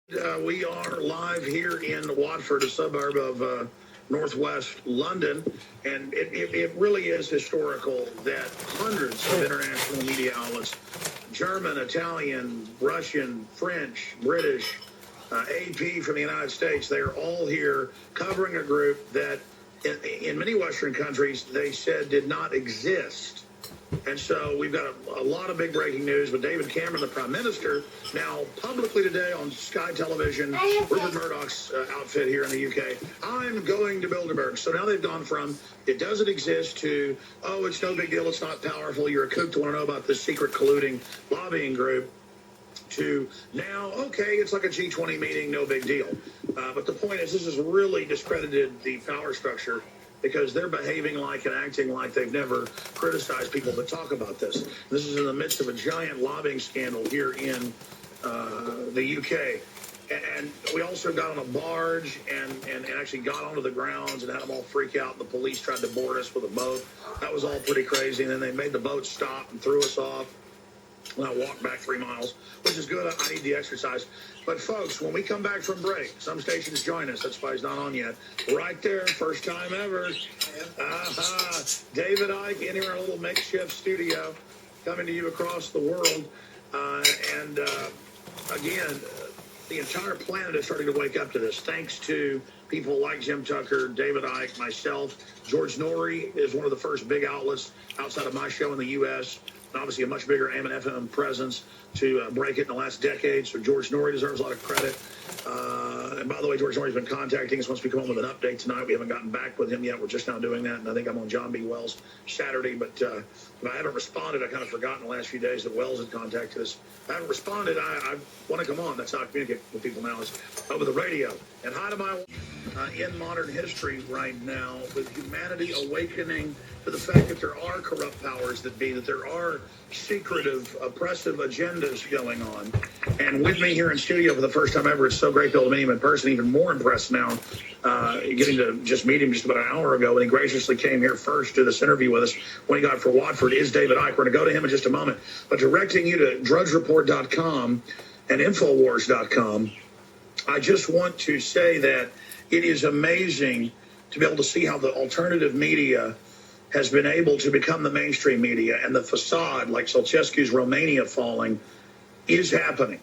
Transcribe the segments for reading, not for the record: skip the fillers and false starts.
We are live here in Watford, a suburb of northwest London, and it really is historical that hundreds of international media outlets, German, Italian, Russian, French, British, AP from the United States, they are all here covering a group that in many Western countries they said did not exist. And so we've got a lot of big breaking news with David Cameron, the Prime Minister, now publicly today on Sky Television, Rupert Murdoch's outfit here in the UK. I'm going to Bilderberg. So now they've gone from it doesn't exist to, oh, it's no big deal, it's not powerful, you're a kook to want to know about this secret colluding lobbying group, to now, okay, it's like a G20 meeting, no big deal. But the point is, this has really discredited the power structure, because they're behaving like and acting like they've never criticized people that talk about this. This is in the midst of a giant lobbying scandal here in the UK. And we also got on a barge and actually got onto the grounds and had them all freak out. And the police tried to board us with a boat. That was all pretty crazy. And then they made the boat stop and threw us off. And I walked back 3 miles, which is good. I need the exercise. But, folks, when we come back from break, some stations join us. That's why he's not on yet. Right there, first time ever. David Icke in our little makeshift studio, coming to you across the world. Again, the entire planet is starting to wake up to this, thanks to people like Jim Tucker, David Icke, myself. George Norrie is one of the first big outlets outside of my show in the U.S., and obviously a much bigger AM and FM presence to break it in the last decade. So George Norrie deserves a lot of credit. And by the way, George Norrie's been contacting us once we come home with an update tonight. We haven't gotten back with him yet. We're just now doing that. And I think I'm on John B. Wells Saturday. But if I haven't responded, I kind of forgot in the last few days that Wells had contacted us. If I haven't responded, I want to come on. That's how I communicate with people now, is over the radio. And hi to my in modern history right now, with humanity awakening to the fact that there are corrupt powers that be, that there are secretive, oppressive agendas going on. And with me here in studio for the first time ever, it's so great to meet him in person. Even more impressed now, getting to just meet him just about an hour ago, when he graciously came here first to this interview with us when he got for Watford, is David Icke. We're going to go to him in just a moment. But directing you to drudgereport.com and infowars.com, I just want to say that it is amazing to be able to see how the alternative media has been able to become the mainstream media, and the facade, like Ceausescu's Romania falling, is happening.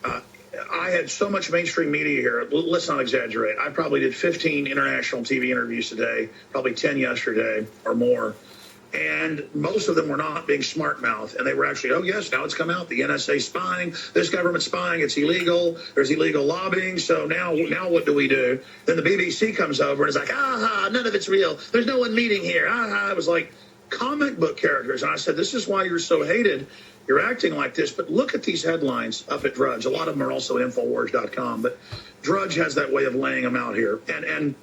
I had so much mainstream media here. Let's not exaggerate. I probably did 15 international TV interviews today, probably 10 yesterday or more. And most of them were not being smart-mouthed. And they were actually, oh, yes, now it's come out. The NSA spying, this government spying, it's illegal. There's illegal lobbying. So now what do we do? Then the BBC comes over and is like, none of it's real. There's no one meeting here. It was like comic book characters. And I said, this is why you're so hated. You're acting like this. But look at these headlines up at Drudge. A lot of them are also at Infowars.com. But Drudge has that way of laying them out here. And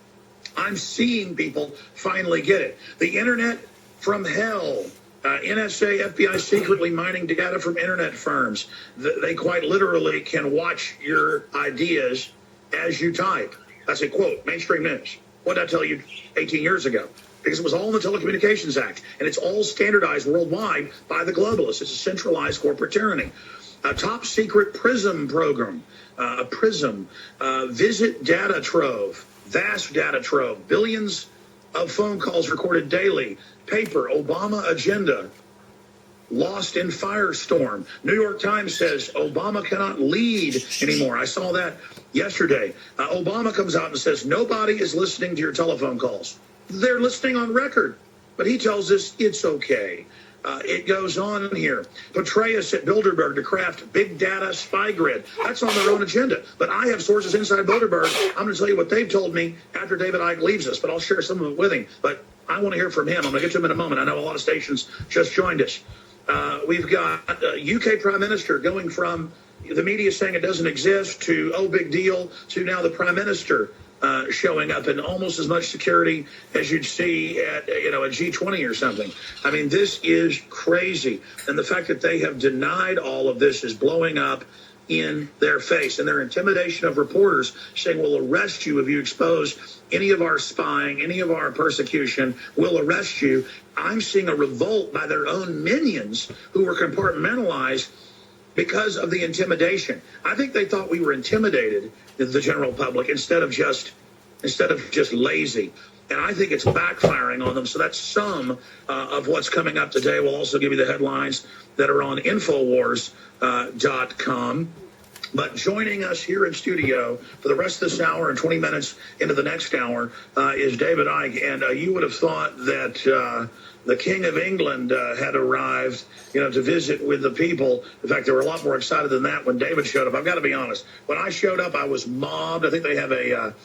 I'm seeing people finally get it. The internet from hell. NSA, FBI secretly mining data from internet firms. They quite literally can watch your ideas as you type. That's a quote, mainstream news. What did I tell you 18 years ago? Because it was all in the Telecommunications Act, and it's all standardized worldwide by the globalists. It's a centralized corporate tyranny. A top secret PRISM program, PRISM, visit data trove, vast data trove, billions of phone calls recorded daily, paper, Obama agenda, lost in firestorm. New York Times says Obama cannot lead anymore. I saw that yesterday. Obama comes out and says nobody is listening to your telephone calls. They're listening on record, but he tells us it's okay. It goes on here. Portray us at Bilderberg to craft big data spy grid. That's on their own agenda. But I have sources inside Bilderberg. I'm going to tell you what they've told me after David Icke leaves us, but I'll share some of it with him. But I want to hear from him. I'm going to get to him in a moment. I know a lot of stations just joined us. We've got UK Prime Minister going from the media saying it doesn't exist to, oh, big deal, to now the Prime Minister showing up in almost as much security as you'd see at, a G20 or something. I mean, this is crazy. And the fact that they have denied all of this is blowing up in their face. And their intimidation of reporters, saying we'll arrest you if you expose any of our spying, any of our persecution, we'll arrest you. I'm seeing a revolt by their own minions who were compartmentalized because of the intimidation. I think they thought we were intimidated, the general public, instead of just lazy. And I think it's backfiring on them. So that's some of what's coming up today. We'll also give you the headlines that are on Infowars.com. But joining us here in studio for the rest of this hour and 20 minutes into the next hour is David Icke. And you would have thought that the King of England had arrived, to visit with the people. In fact, they were a lot more excited than that when David showed up. I've got to be honest. When I showed up, I was mobbed. I think they have a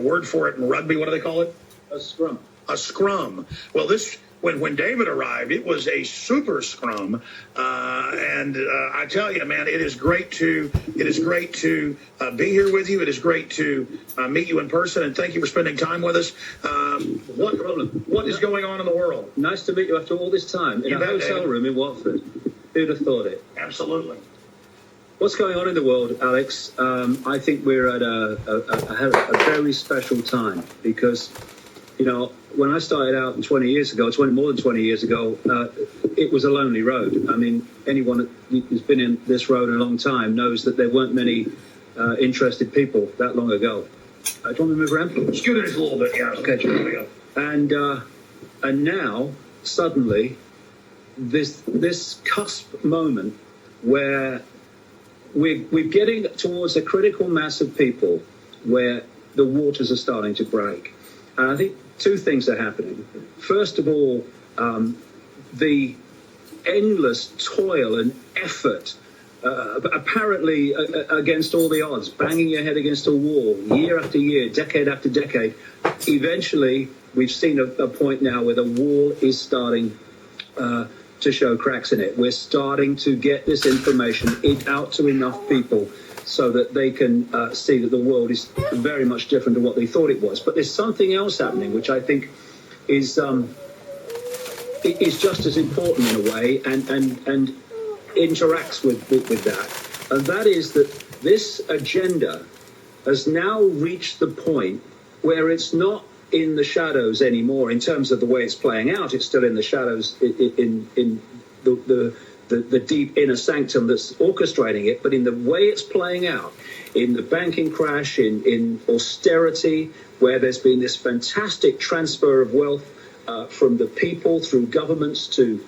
word for it in rugby. What do they call it? A scrum. A scrum. Well, when David arrived, it was a super scrum, and I tell you, man, it is great to be here with you. It is great to meet you in person, and thank you for spending time with us. What is going on in the world? Nice to meet you after all this time in a hotel room in Watford. Who'd have thought it? Absolutely. What's going on in the world, Alex? I think we're at a very special time because, when I started out more than 20 years ago, it was a lonely road. I mean, anyone who's been in this road a long time knows that there weren't many interested people that long ago. Do you want me to move around? Scoot it a little bit, yeah. Okay, there we go. And now, suddenly, this cusp moment where we're getting towards a critical mass of people where the waters are starting to break. And I think two things are happening. First of all, the endless toil and effort, apparently against all the odds, banging your head against a wall, year after year, decade after decade. Eventually, we've seen a point now where the wall is starting to show cracks in it. We're starting to get this information out to enough people so that they can see that the world is very much different to what they thought it was. But there's something else happening, which I think is just as important in a way and interacts with that. And that is that this agenda has now reached the point where it's not in the shadows anymore in terms of the way it's playing out. It's still in the shadows in the deep inner sanctum that's orchestrating it, but in the way it's playing out, in the banking crash, in austerity, where there's been this fantastic transfer of wealth from the people through governments to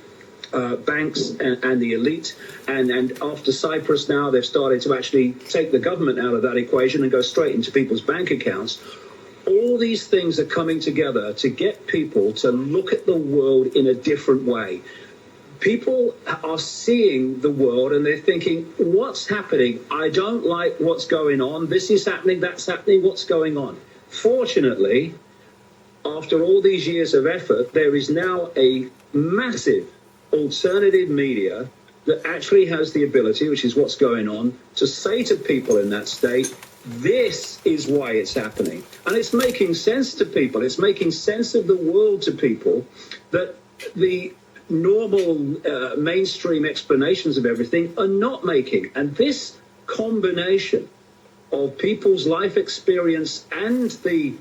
banks and the elite, and after Cyprus now they've started to actually take the government out of that equation and go straight into people's bank accounts. All these things are coming together to get people to look at the world in a different way. People are seeing the world and they're thinking, what's happening? I don't like what's going on. This is happening, that's happening, what's going on? Fortunately, after all these years of effort, there is now a massive alternative media that actually has the ability, which is what's going on, to say to people in that state, this is why it's happening. And it's making sense to people. It's making sense of the world to people that the normal mainstream explanations of everything are not making. And this combination of people's life experience and the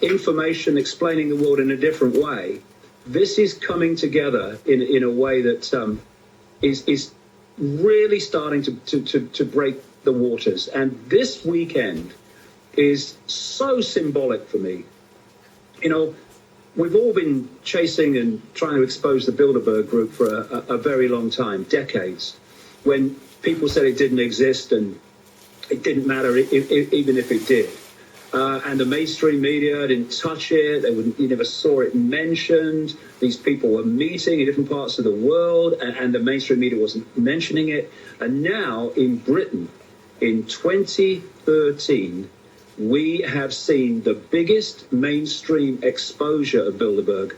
information explaining the world in a different way, this is coming together in a way that is really starting to break the waters. And this weekend is so symbolic for me. We've all been chasing and trying to expose the Bilderberg group for a very long time, decades, when people said it didn't exist and it didn't matter even if it did. And the mainstream media didn't touch it. You never saw it mentioned. These people were meeting in different parts of the world, and the mainstream media wasn't mentioning it. And now in Britain, in 2013, we have seen the biggest mainstream exposure of Bilderberg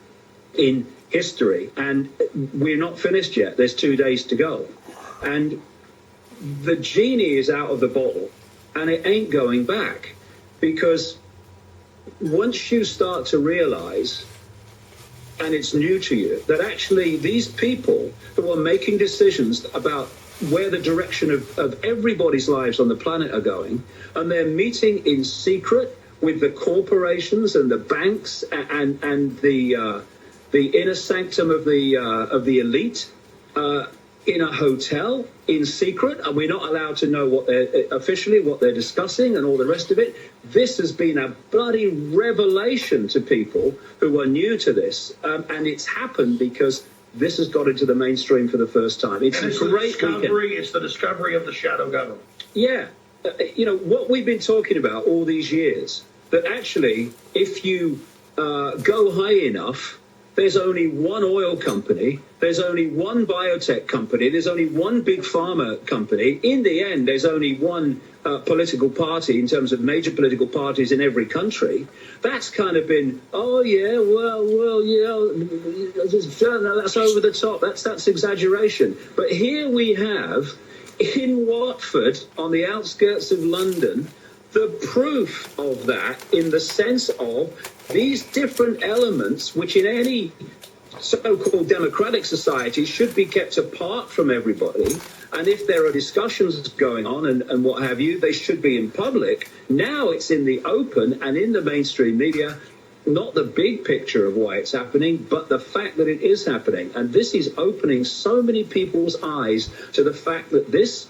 in history. And we're not finished yet. There's 2 days to go. And the genie is out of the bottle, and it ain't going back. Because once you start to realize, and it's new to you, that actually these people who are making decisions about where the direction of everybody's lives on the planet are going, and they're meeting in secret with the corporations and the banks and the inner sanctum of the elite, in a hotel in secret, and we're not allowed to know what they're officially what they're discussing and all the rest of it. This has been a bloody revelation to people who are new to this, and it's happened because this has got into the mainstream for the first time. It's a great discovery. It's the discovery of the shadow government. Yeah, what we've been talking about all these years, that actually, if you go high enough, there's only one oil company, there's only one biotech company, there's only one big pharma company. In the end, there's only one political party in terms of major political parties in every country. That's kind of been, that's over the top. That's exaggeration. But here we have, in Watford, on the outskirts of London, the proof of that in the sense of these different elements, which in any so-called democratic society should be kept apart from everybody. And if there are discussions going on and what have you, they should be in public. Now it's in the open and in the mainstream media, not the big picture of why it's happening, but the fact that it is happening. And this is opening so many people's eyes to the fact that this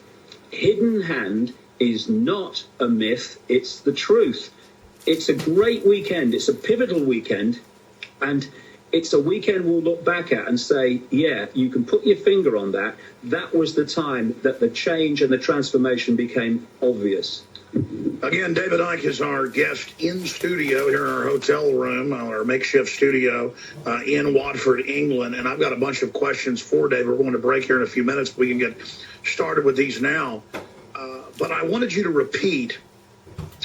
hidden hand is not a myth, it's the truth. It's a great weekend. It's a pivotal weekend. And it's a weekend we'll look back at and say, yeah, you can put your finger on that. That was the time that the change and the transformation became obvious. Again, David Icke is our guest in studio here in our hotel room, our makeshift studio in Watford, England. And I've got a bunch of questions for David. We're going to break here in a few minutes, but we can get started with these now. But I wanted you to repeat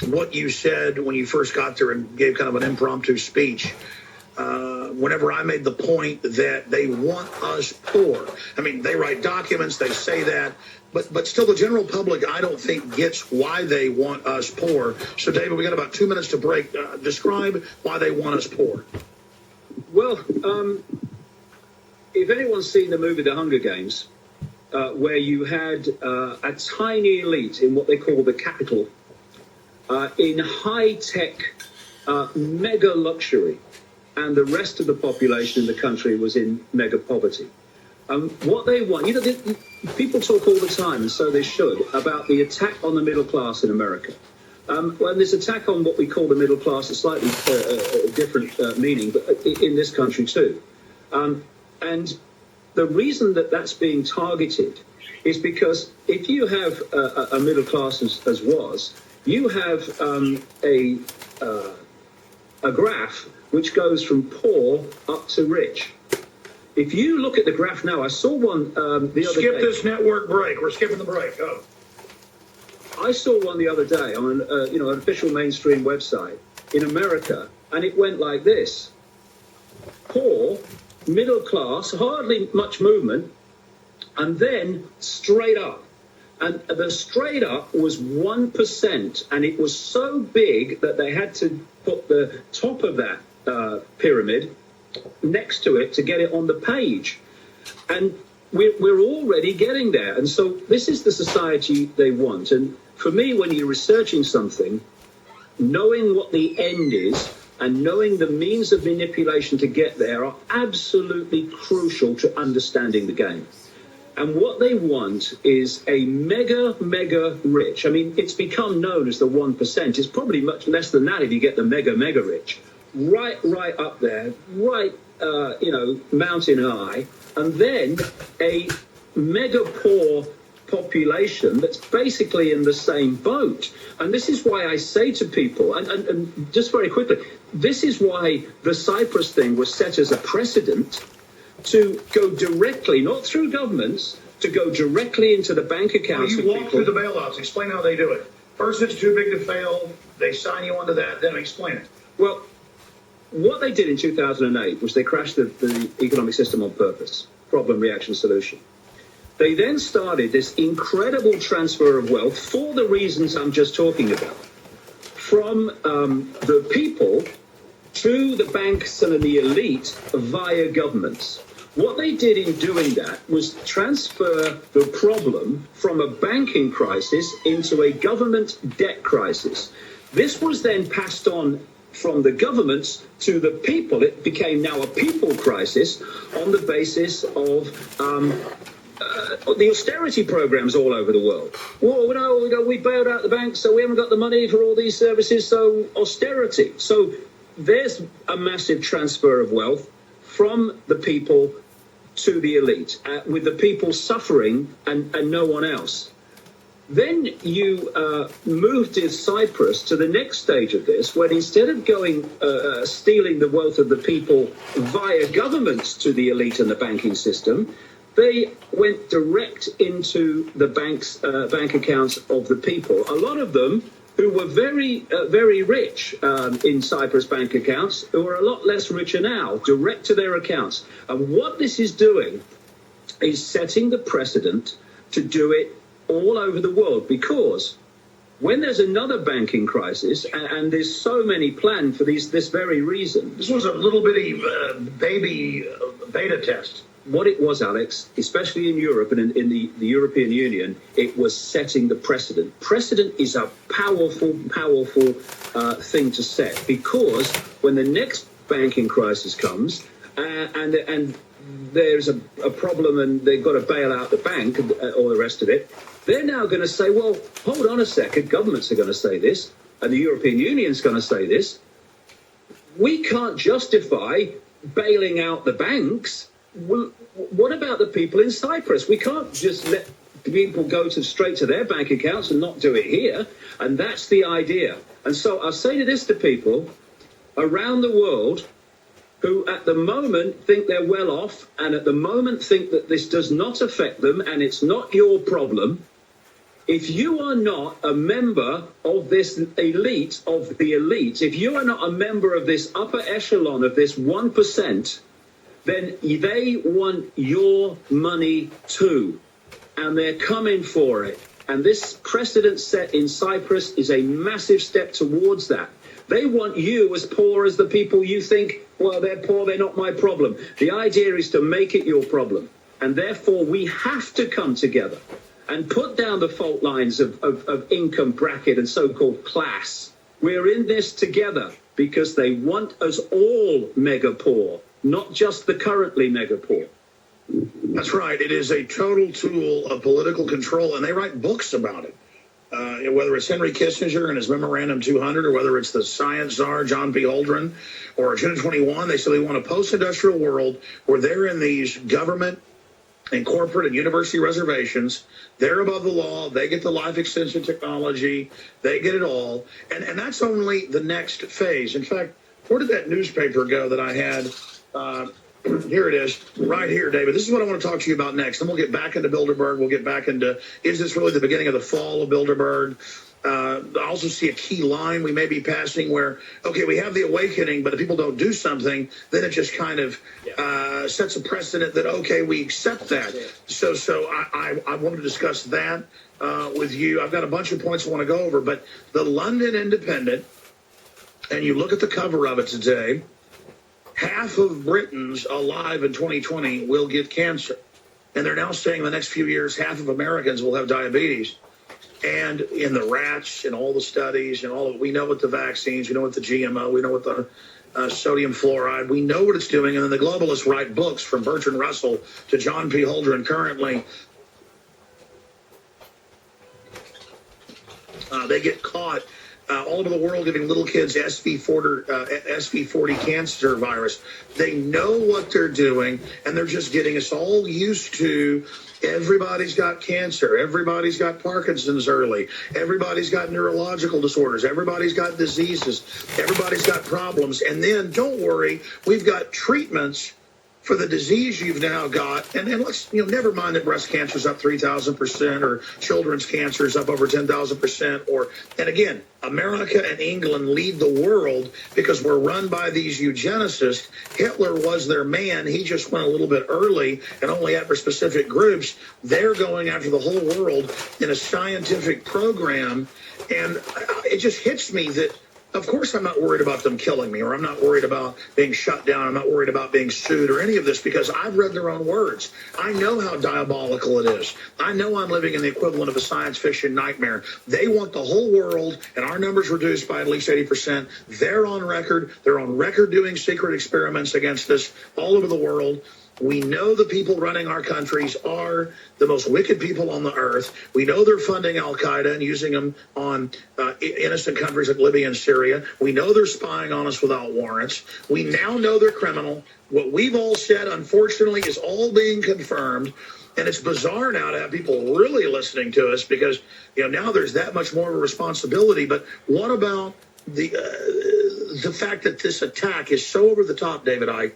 what you said when you first got there and gave kind of an impromptu speech. Whenever I made the point that they want us poor. I mean, they write documents, they say that, but still the general public, I don't think, gets why they want us poor. So, David, we got about 2 minutes to break. Describe why they want us poor. Well, if anyone's seen the movie The Hunger Games, where you had a tiny elite in what they call the capital, in high-tech, mega luxury, and the rest of the population in the country was in mega poverty. What they want, people talk all the time, and so they should, about the attack on the middle class in America. Well, this attack on what we call the middle class is slightly different meaning, but in this country too. And the reason that that's being targeted is because if you have a middle class as was, you have a graph which goes from poor up to rich. If you look at the graph now, I saw one the other day. Skip this network break. We're skipping the break. Go. I saw one the other day on an official mainstream website in America, and it went like this: poor, middle class, hardly much movement, and then straight up. And the straight up was 1%, and it was so big that they had to put the top of that pyramid next to it to get it on the page. And we're already getting there. And so this is the society they want. And for me, when you're researching something, knowing what the end is and knowing the means of manipulation to get there are absolutely crucial to understanding the game. And what they want is a mega rich. I mean, it's become known as the 1%. It's probably much less than that if you get the mega rich. Right up there, right, mountain high. And then a mega poor population that's basically in the same boat. And this is why I say to people, and just very quickly, this is why the Cyprus thing was set as a precedent to go directly, not through governments, to go directly into the bank accounts. You walk through the bailouts. Explain how they do it. First, it's too big to fail. They sign you onto that. Then explain it. Well, what they did in 2008 was they crashed the economic system on purpose. Problem, reaction, solution. They then started this incredible transfer of wealth for the reasons I'm just talking about, from the people to the banks and the elite via governments. What they did in doing that was transfer the problem from a banking crisis into a government debt crisis. This was then passed on from the governments to the people. It became now a people crisis on the basis of the austerity programs all over the world. Well, we bailed out the banks, so we haven't got the money for all these services, so austerity. So there's a massive transfer of wealth from the people to the elite, with the people suffering and no one else. Then you move to Cyprus to the next stage of this, when instead of going stealing the wealth of the people via governments to the elite and the banking system, they went direct into the bank accounts of the people. A lot of them who were very rich in Cyprus bank accounts, who are a lot less richer now, direct to their accounts. And what this is doing is setting the precedent to do it all over the world, because when there's another banking crisis, and there's so many planned for this very reason. This was a little bitty baby beta test. What it was, Alex, especially in Europe and in the European Union, it was setting the precedent. Precedent is a powerful thing to set, because when the next banking crisis comes and there's a problem and they've got to bail out the bank and all the rest of it, they're now going to say, well, hold on a second, governments are going to say this, and the European Union's going to say this. We can't justify bailing out the banks. Well, what about the people in Cyprus? We can't just let people go straight to their bank accounts and not do it here. And that's the idea. And so I'll say this to people around the world who at the moment think they're well off, and at the moment think that this does not affect them and it's not your problem. If you are not a member of this elite of the elite, if you are not a member of this upper echelon of this 1%, then they want your money too, and they're coming for it. And this precedent set in Cyprus is a massive step towards that. They want you as poor as the people you think, well, they're poor, they're not my problem. The idea is to make it your problem. And therefore, we have to come together and put down the fault lines of income bracket and so-called class. We're in this together because they want us all mega poor, not just the currently mega poor. That's right. It is a total tool of political control, and they write books about it. Whether it's Henry Kissinger and his Memorandum 200, or whether it's the science czar, John P. Holdren, or Agenda 21, they say they want a post-industrial world where they're in these government and corporate and university reservations. They're above the law. They get the life extension technology. They get it all. And that's only the next phase. In fact, where did that newspaper go that I had? Here it is, right here, David. This is what I want to talk to you about next. Then we'll get back into Bilderberg. We'll get back into, is this really the beginning of the fall of Bilderberg? I also see a key line we may be passing where, okay, we have the awakening, but if people don't do something, then it just kind of sets a precedent that, okay, we accept that. So I want to discuss that with you. I've got a bunch of points I want to go over, but the London Independent, and you look at the cover of it today, half of Britons alive in 2020 will get cancer. And they're now saying in the next few years, half of Americans will have diabetes. And in the rats and all the studies and all of, we know what the vaccines, we know what the GMO, we know what the sodium fluoride, we know what it's doing. And then the globalists write books from Bertrand Russell to John P. Holdren currently. They get caught all over the world giving little kids SV40 cancer virus. They know what they're doing, and they're just getting us all used to everybody's got cancer, everybody's got Parkinson's early, everybody's got neurological disorders, everybody's got diseases, everybody's got problems. And then, don't worry, we've got treatments for the disease you've now got. And let's, never mind that breast cancer is up 3,000%, or children's cancer is up over 10,000%. And again, America and England lead the world because we're run by these eugenicists. Hitler was their man. He just went a little bit early and only after specific groups. They're going after the whole world in a scientific program. And it just hits me that, of course, I'm not worried about them killing me, or I'm not worried about being shut down. I'm not worried about being sued or any of this, because I've read their own words. I know how diabolical it is. I know I'm living in the equivalent of a science fiction nightmare. They want the whole world and our numbers reduced by at least 80%. They're on record. They're on record doing secret experiments against us all over the world. We know the people running our countries are the most wicked people on the earth. We know they're funding Al-Qaeda and using them on innocent countries like Libya and Syria. We know they're spying on us without warrants. We now know they're criminal. What we've all said, unfortunately, is all being confirmed. And it's bizarre now to have people really listening to us because, now there's that much more of a responsibility. But what about the fact that this attack is so over the top, David Icke,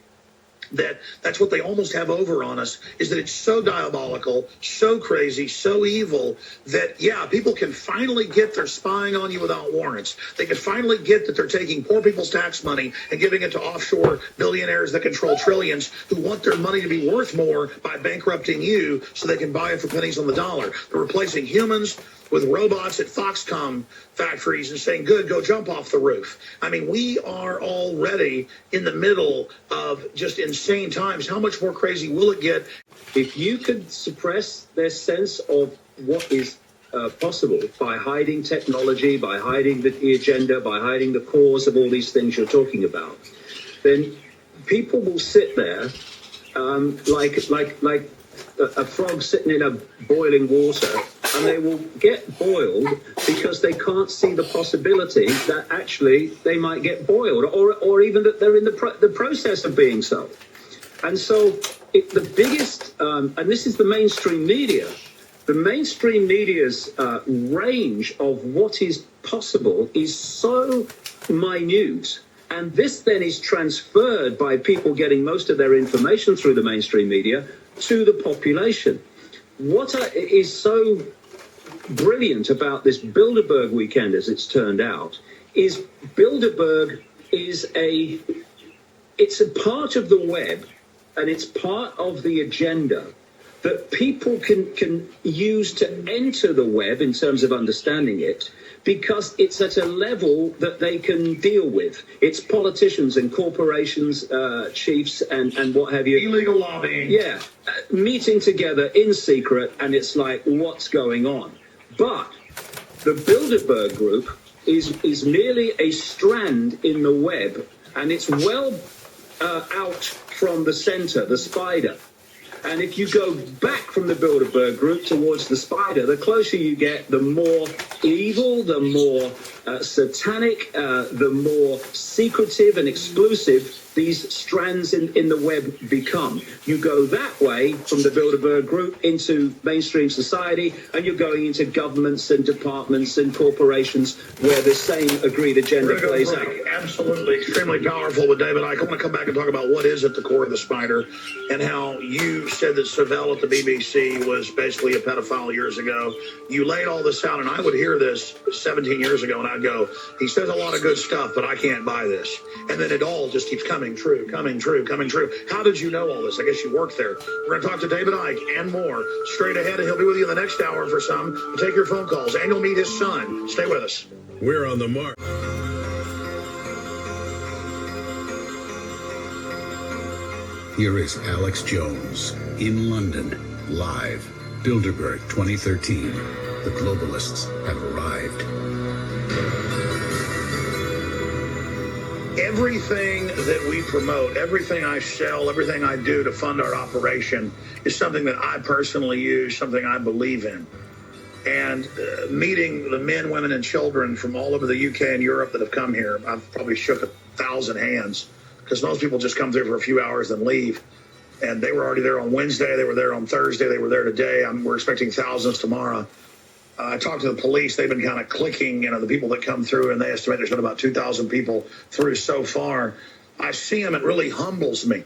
that's what they almost have over on us, is that it's so diabolical, so crazy, so evil that, people can finally get they're spying on you without warrants. They can finally get that they're taking poor people's tax money and giving it to offshore billionaires that control trillions who want their money to be worth more by bankrupting you so they can buy it for pennies on the dollar. They're replacing humans with robots at Foxconn factories and saying, good, go jump off the roof. I mean, we are already in the middle of just insane times. How much more crazy will it get? If you could suppress their sense of what is possible by hiding technology, by hiding the agenda, by hiding the cause of all these things you're talking about, then people will sit there like a frog sitting in a boiling water, and they will get boiled because they can't see the possibility that actually they might get boiled, or even that they're in the process of being so. And so the biggest, and this is the mainstream media, the mainstream media's range of what is possible is so minute. And this then is transferred by people getting most of their information through the mainstream media to the population. What is so brilliant about this Bilderberg weekend, as it's turned out, is Bilderberg is it's a part of the web, and it's part of the agenda that people can use to enter the web in terms of understanding it, because it's at a level that they can deal with. It's politicians and corporations, chiefs and what have you. Illegal lobbying. Yeah, meeting together in secret, and it's like, what's going on? But the Bilderberg group is merely a strand in the web, and it's well out from the center, the spider. And if you go back from the Bilderberg group towards the spider, the closer you get, the more evil, the more satanic, the more secretive and exclusive these strands in the web become. You go that way from the Bilderberg group into mainstream society, and you're going into governments and departments and corporations where the same agreed agenda plays out. Absolutely, extremely powerful with David Icke. I want to come back and talk about what is at the core of the spider, and how you said that Savelle at the BBC was basically a pedophile years ago. You laid all this out, and I would hear this 17 years ago, and I'd go, he says a lot of good stuff, but I can't buy this. And then it all just keeps coming true. How did you know all this? I guess you worked there. We're going to talk to David Icke and more straight ahead, and he'll be with you in the next hour for some. We'll take your phone calls, and you'll meet his son. Stay with us. We're on the mark. Here is Alex Jones in London, live. Bilderberg 2013. The globalists have arrived. Everything that we promote, everything I sell, everything I do to fund our operation is something that I personally use, something I believe in. And meeting the men, women, and children from all over the UK and Europe that have come here, I've probably shook 1,000 hands, because most people just come through for a few hours and leave. And they were already there on Wednesday. They were there on Thursday. They were there today. We're expecting thousands tomorrow. I talked to the police. They've been kind of clicking, the people that come through, and they estimate there's been about 2,000 people through so far. I see them. It really humbles me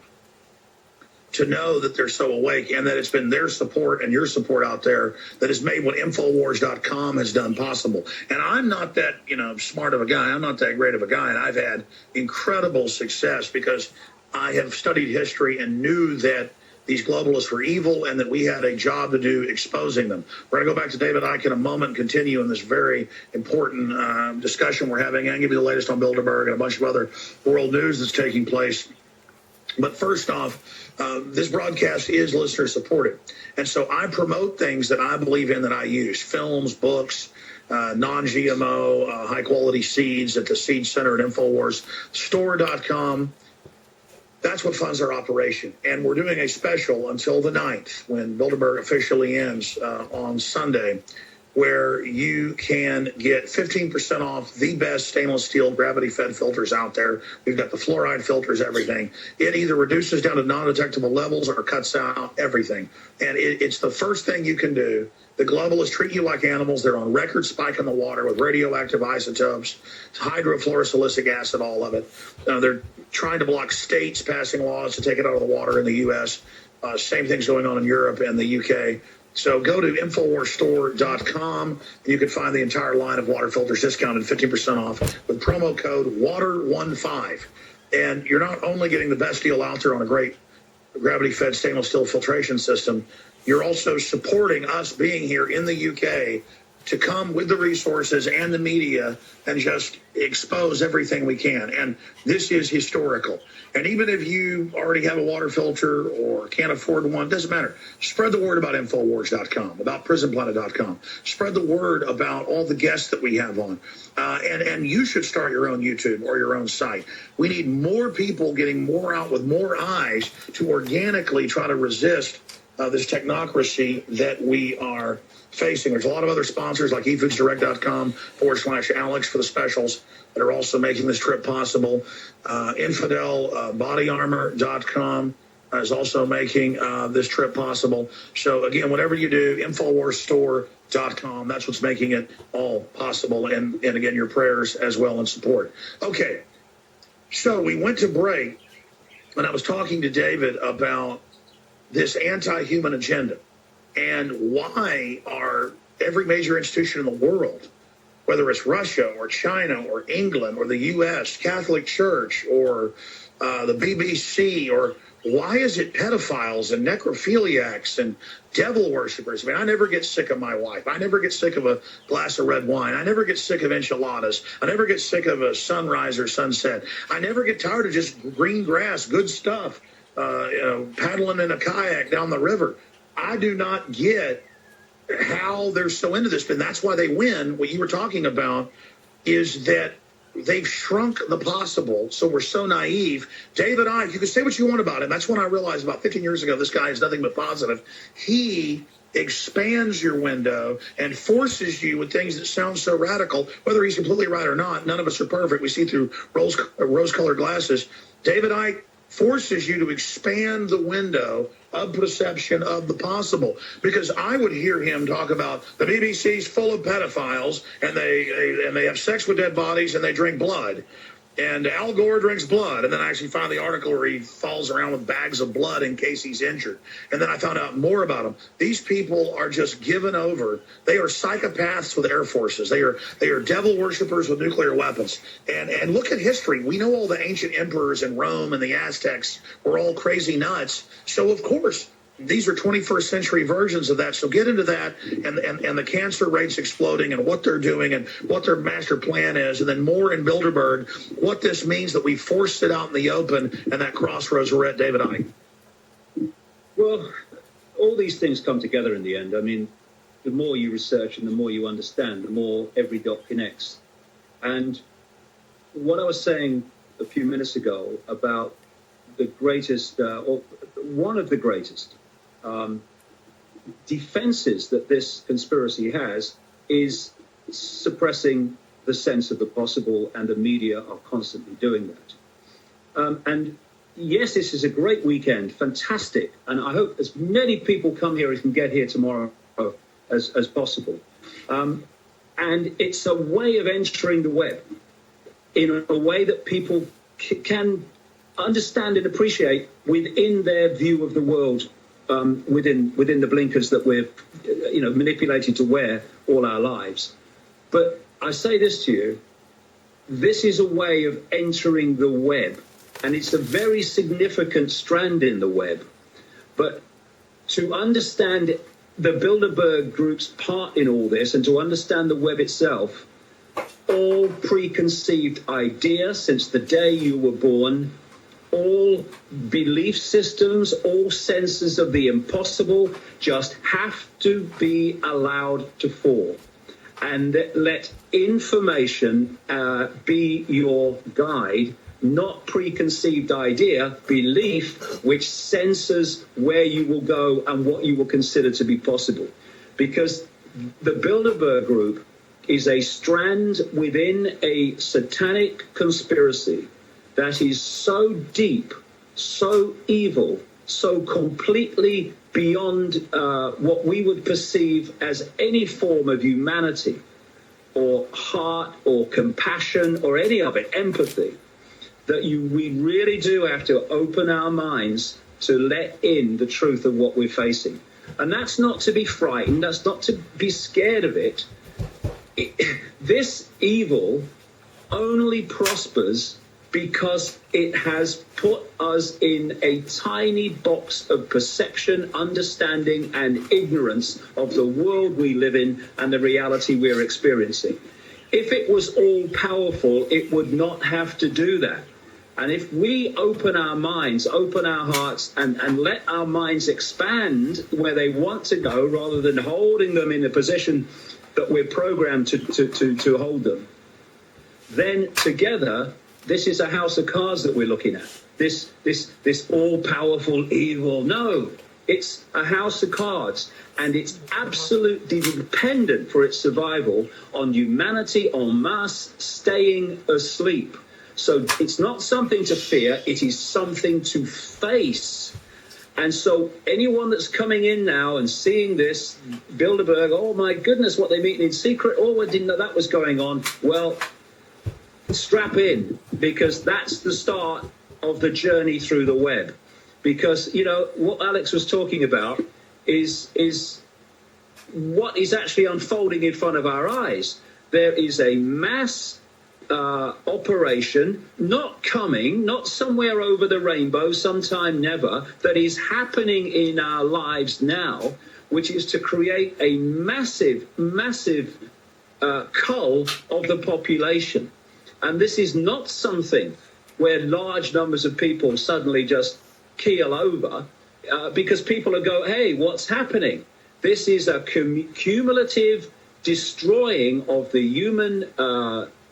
to know that they're so awake, and that it's been their support and your support out there that has made what Infowars.com has done possible. And I'm not that, smart of a guy. I'm not that great of a guy. And I've had incredible success because I have studied history and knew that these globalists were evil, and that we had a job to do exposing them. We're going to go back to David Icke in a moment and continue in this very important discussion we're having, and give you the latest on Bilderberg and a bunch of other world news that's taking place. But first off, this broadcast is listener supported. And so I promote things that I believe in, that I use: films, books, non-GMO, high-quality seeds at the Seed Center at Infowars. Store.com. That's what funds our operation. And we're doing a special until the 9th when Bilderberg officially ends on Sunday, where you can get 15% off the best stainless steel gravity-fed filters out there. We've got the fluoride filters, everything. It either reduces down to non-detectable levels or cuts out everything. And it's the first thing you can do. The globalists treat you like animals. They're on record spike in the water with radioactive isotopes, hydrofluorosilicic acid, all of it. They're trying to block states passing laws to take it out of the water in the U.S. Same thing's going on in Europe and the U.K. So go to InfoWarsStore.com. You can find the entire line of water filters discounted 50% off with promo code WATER15. And you're not only getting the best deal out there on a great gravity-fed stainless steel filtration system, you're also supporting us being here in the UK to come with the resources and the media and just expose everything we can. And this is historical. And even if you already have a water filter or can't afford one, doesn't matter. Spread the word about Infowars.com, about PrisonPlanet.com. Spread the word about all the guests that we have on. And you should start your own YouTube or your own site. We need more people getting more out with more eyes to organically try to resist this technocracy that we are facing. There's a lot of other sponsors like efoodsdirect.com/Alex for the specials that are also making this trip possible. Infidelbodyarmor.com is also making this trip possible. So again, whatever you do, InfoWarsStore.com, that's what's making it all possible. And again, your prayers as well and support. Okay, so we went to break, and I was talking to David about this anti-human agenda and why are every major institution in the world, whether it's Russia or China or England or the U.S., Catholic Church or the BBC, or why is it pedophiles and necrophiliacs and devil worshippers? I mean, I never get sick of my wife. I never get sick of a glass of red wine. I never get sick of enchiladas. I never get sick of a sunrise or sunset. I never get tired of just green grass, good stuff. Paddling in a kayak down the river. I do not get how they're so into this, and that's why they win. What you were talking about is that they've shrunk the possible, so we're so naive. David Icke, you can say what you want about him. That's when I realized about 15 years ago, this guy is nothing but positive. He expands your window and forces you with things that sound so radical, whether he's completely right or not. None of us are perfect. We see through rose-colored glasses. David Icke forces you to expand the window of perception of the possible. Because I would hear him talk about the BBC's full of pedophiles and they have sex with dead bodies and they drink blood. And Al Gore drinks blood. And then I actually found the article where he falls around with bags of blood in case he's injured. And then I found out more about him. These people are just given over. They are psychopaths with air forces. They are devil worshippers with nuclear weapons. And look at history. We know all the ancient emperors in Rome and the Aztecs were all crazy nuts. So, of course, these are 21st century versions of that. So get into that and the cancer rates exploding and what they're doing and what their master plan is. And then more in Bilderberg, what this means that we forced it out in the open and that crossroads we're at. David Icke. Well, all these things come together in the end. I mean, the more you research and the more you understand, the more every dot connects. And what I was saying a few minutes ago about the greatest, or one of the greatest, defenses that this conspiracy has is suppressing the sense of the possible, and the media are constantly doing that. And yes, this is a great weekend, fantastic, and I hope as many people come here as can get here tomorrow as possible. And it's a way of entering the web in a way that people can understand and appreciate within their view of the world, within the blinkers that we're manipulated to wear all our lives. But I say this to you, this is a way of entering the web, and it's a very significant strand in the web. But to understand the Bilderberg group's part in all this, and to understand the web itself, all preconceived ideas since the day you were born, all belief systems, all senses of the impossible just have to be allowed to fall. And let information be your guide not preconceived idea, belief, which censors where you will go and what you will consider to be possible. Because the Bilderberg group is a strand within a satanic conspiracy that is so deep, so evil, so completely beyond what we would perceive as any form of humanity or heart or compassion or any of it, empathy, that we really do have to open our minds to let in the truth of what we're facing. And that's not to be frightened, that's not to be scared of it. This evil only prospers because it has put us in a tiny box of perception, understanding, and ignorance of the world we live in and the reality we're experiencing. If it was all powerful, it would not have to do that. And if we open our minds, open our hearts, and let our minds expand where they want to go, rather than holding them in a position that we're programmed to hold them, then together, this is a house of cards that we're looking at. This all-powerful evil. No, it's a house of cards, and it's absolutely dependent for its survival on humanity en masse staying asleep. So it's not something to fear, it is something to face. And so anyone that's coming in now and seeing this, Bilderberg, oh my goodness, what they meet in secret, oh, I didn't know that was going on. Well, strap in, because that's the start of the journey through the web. Because, you know, what Alex was talking about is what is actually unfolding in front of our eyes. There is a mass operation, not somewhere over the rainbow, sometime never, that is happening in our lives now, which is to create a massive cull of the population. And this is not something where large numbers of people suddenly just keel over, because people are going, hey, what's happening? This is a cumulative destroying of the human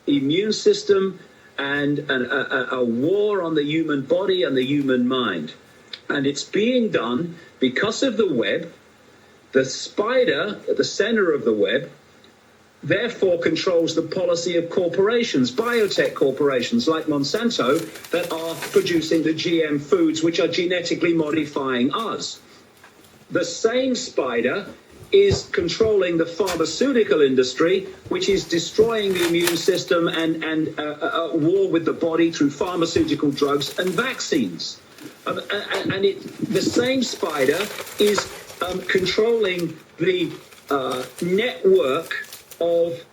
immune system and a war on the human body and the human mind. And it's being done because of the web. The spider at the center of the web therefore controls the policy of corporations, biotech corporations like Monsanto, that are producing the GM foods which are genetically modifying us. The same spider is controlling the pharmaceutical industry, which is destroying the immune system and a war with the body through pharmaceutical drugs and vaccines. The same spider is controlling the network of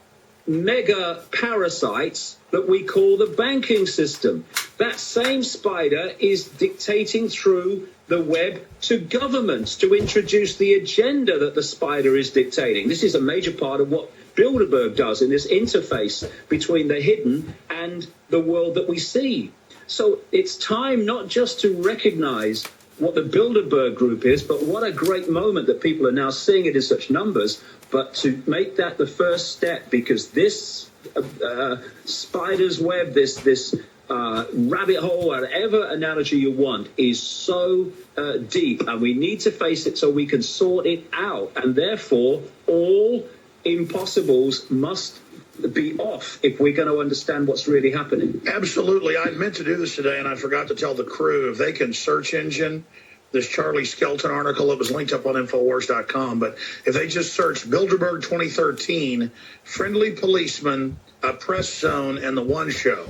mega parasites that we call the banking system. That same spider is dictating through the web to governments to introduce the agenda that the spider is dictating. This is a major part of what Bilderberg does in this interface between the hidden and the world that we see. So it's time not just to recognize what the Bilderberg group is, but what a great moment that people are now seeing it in such numbers, but to make that the first step, because this spider's web, this rabbit hole, whatever analogy you want, is so deep, and we need to face it so we can sort it out, and therefore all impossibles must be off if we're going to understand what's really happening. Absolutely. I meant to do this today, and I forgot to tell the crew, if they can search engine this Charlie Skelton article, it was linked up on Infowars.com, but if they just search Bilderberg 2013, Friendly Policeman, a Press Zone, and The One Show,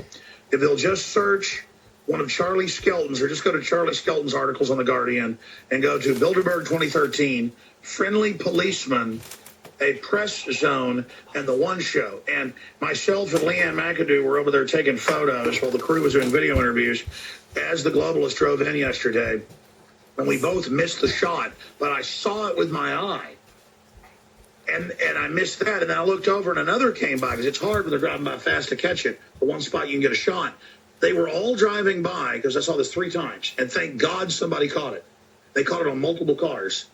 if they'll just search one of Charlie Skelton's, or just go to Charlie Skelton's articles on The Guardian and go to Bilderberg 2013, Friendly Policeman, a Press Zone, and The One Show. And myself and Leanne McAdoo were over there taking photos while the crew was doing video interviews as the globalists drove in yesterday. And we both missed the shot, but I saw it with my eye. And I missed that, and then I looked over and another came by, because it's hard when they're driving by fast to catch it. The one spot you can get a shot. They were all driving by, because I saw this 3 times, and thank God somebody caught it. They caught it on multiple cars.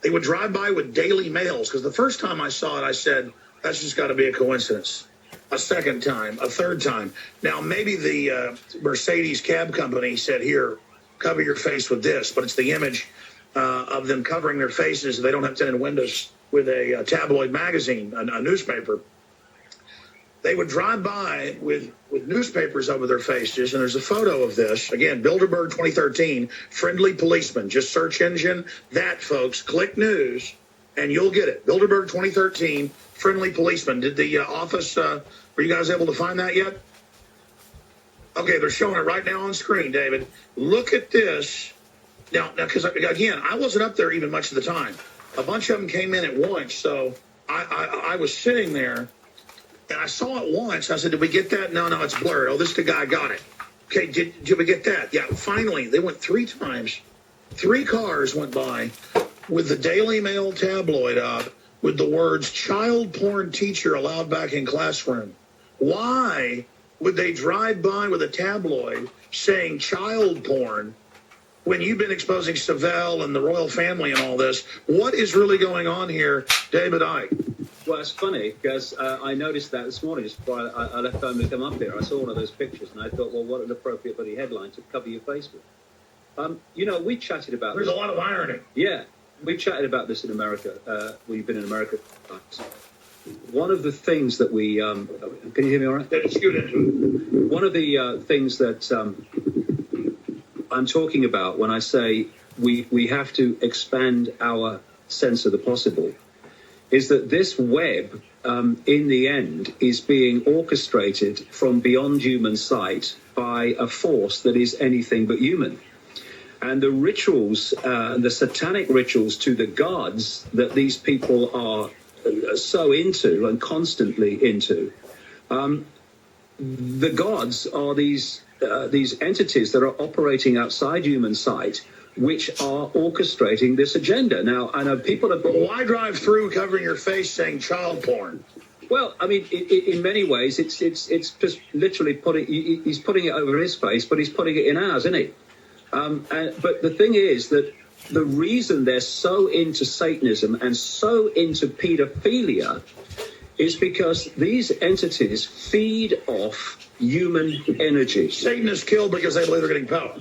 They would drive by with Daily Mails, because the first time I saw it, I said, that's just got to be a coincidence. a second time, a third time. Now, maybe the Mercedes cab company said, here, cover your face with this, but it's the image of them covering their faces so they don't have tinted windows with a tabloid magazine, a newspaper. They would drive by with newspapers over their faces, and there's a photo of this. Again, Bilderberg 2013, friendly policeman. Just search engine that, folks. Click news, and you'll get it. Bilderberg 2013, friendly policeman. Did the office, were you guys able to find that yet? Okay, they're showing it right now on screen, David. Look at this. Now, because, again, I wasn't up there even much of the time. A bunch of them came in at once, so I was sitting there, and I saw it once. I said, did we get that? No, it's blurred. Oh, this the guy got it. Okay, did we get that? Yeah, finally, they went 3 times. 3 cars went by with the Daily Mail tabloid up with the words, child porn teacher allowed back in classroom. Why would they drive by with a tabloid saying child porn when you've been exposing Savelle and the royal family and all this? What is really going on here, David Icke? Well, it's funny because I noticed that this morning just before I left home to come up here. I saw one of those pictures and I thought, well, what an appropriate bloody headline to cover your face with. We chatted about There's a lot of irony. Yeah, we chatted about this in America. We've been in America. One of the things that we... can you hear me all right? Let's scoot into it. One of the things that I'm talking about when I say we have to expand our sense of the possible is that this web, in the end, is being orchestrated from beyond human sight by a force that is anything but human. And the rituals, the satanic rituals to the gods that these people are so into and constantly into, the gods are these entities that are operating outside human sight, which are orchestrating this agenda. Now, I know people have... But why drive through covering your face saying child porn? Well, I mean, in many ways, it's just literally he's putting it over his face, but he's putting it in ours, isn't he? But the thing is that the reason they're so into Satanism and so into pedophilia is because these entities feed off human energy. Satanists kill because they believe they're getting power.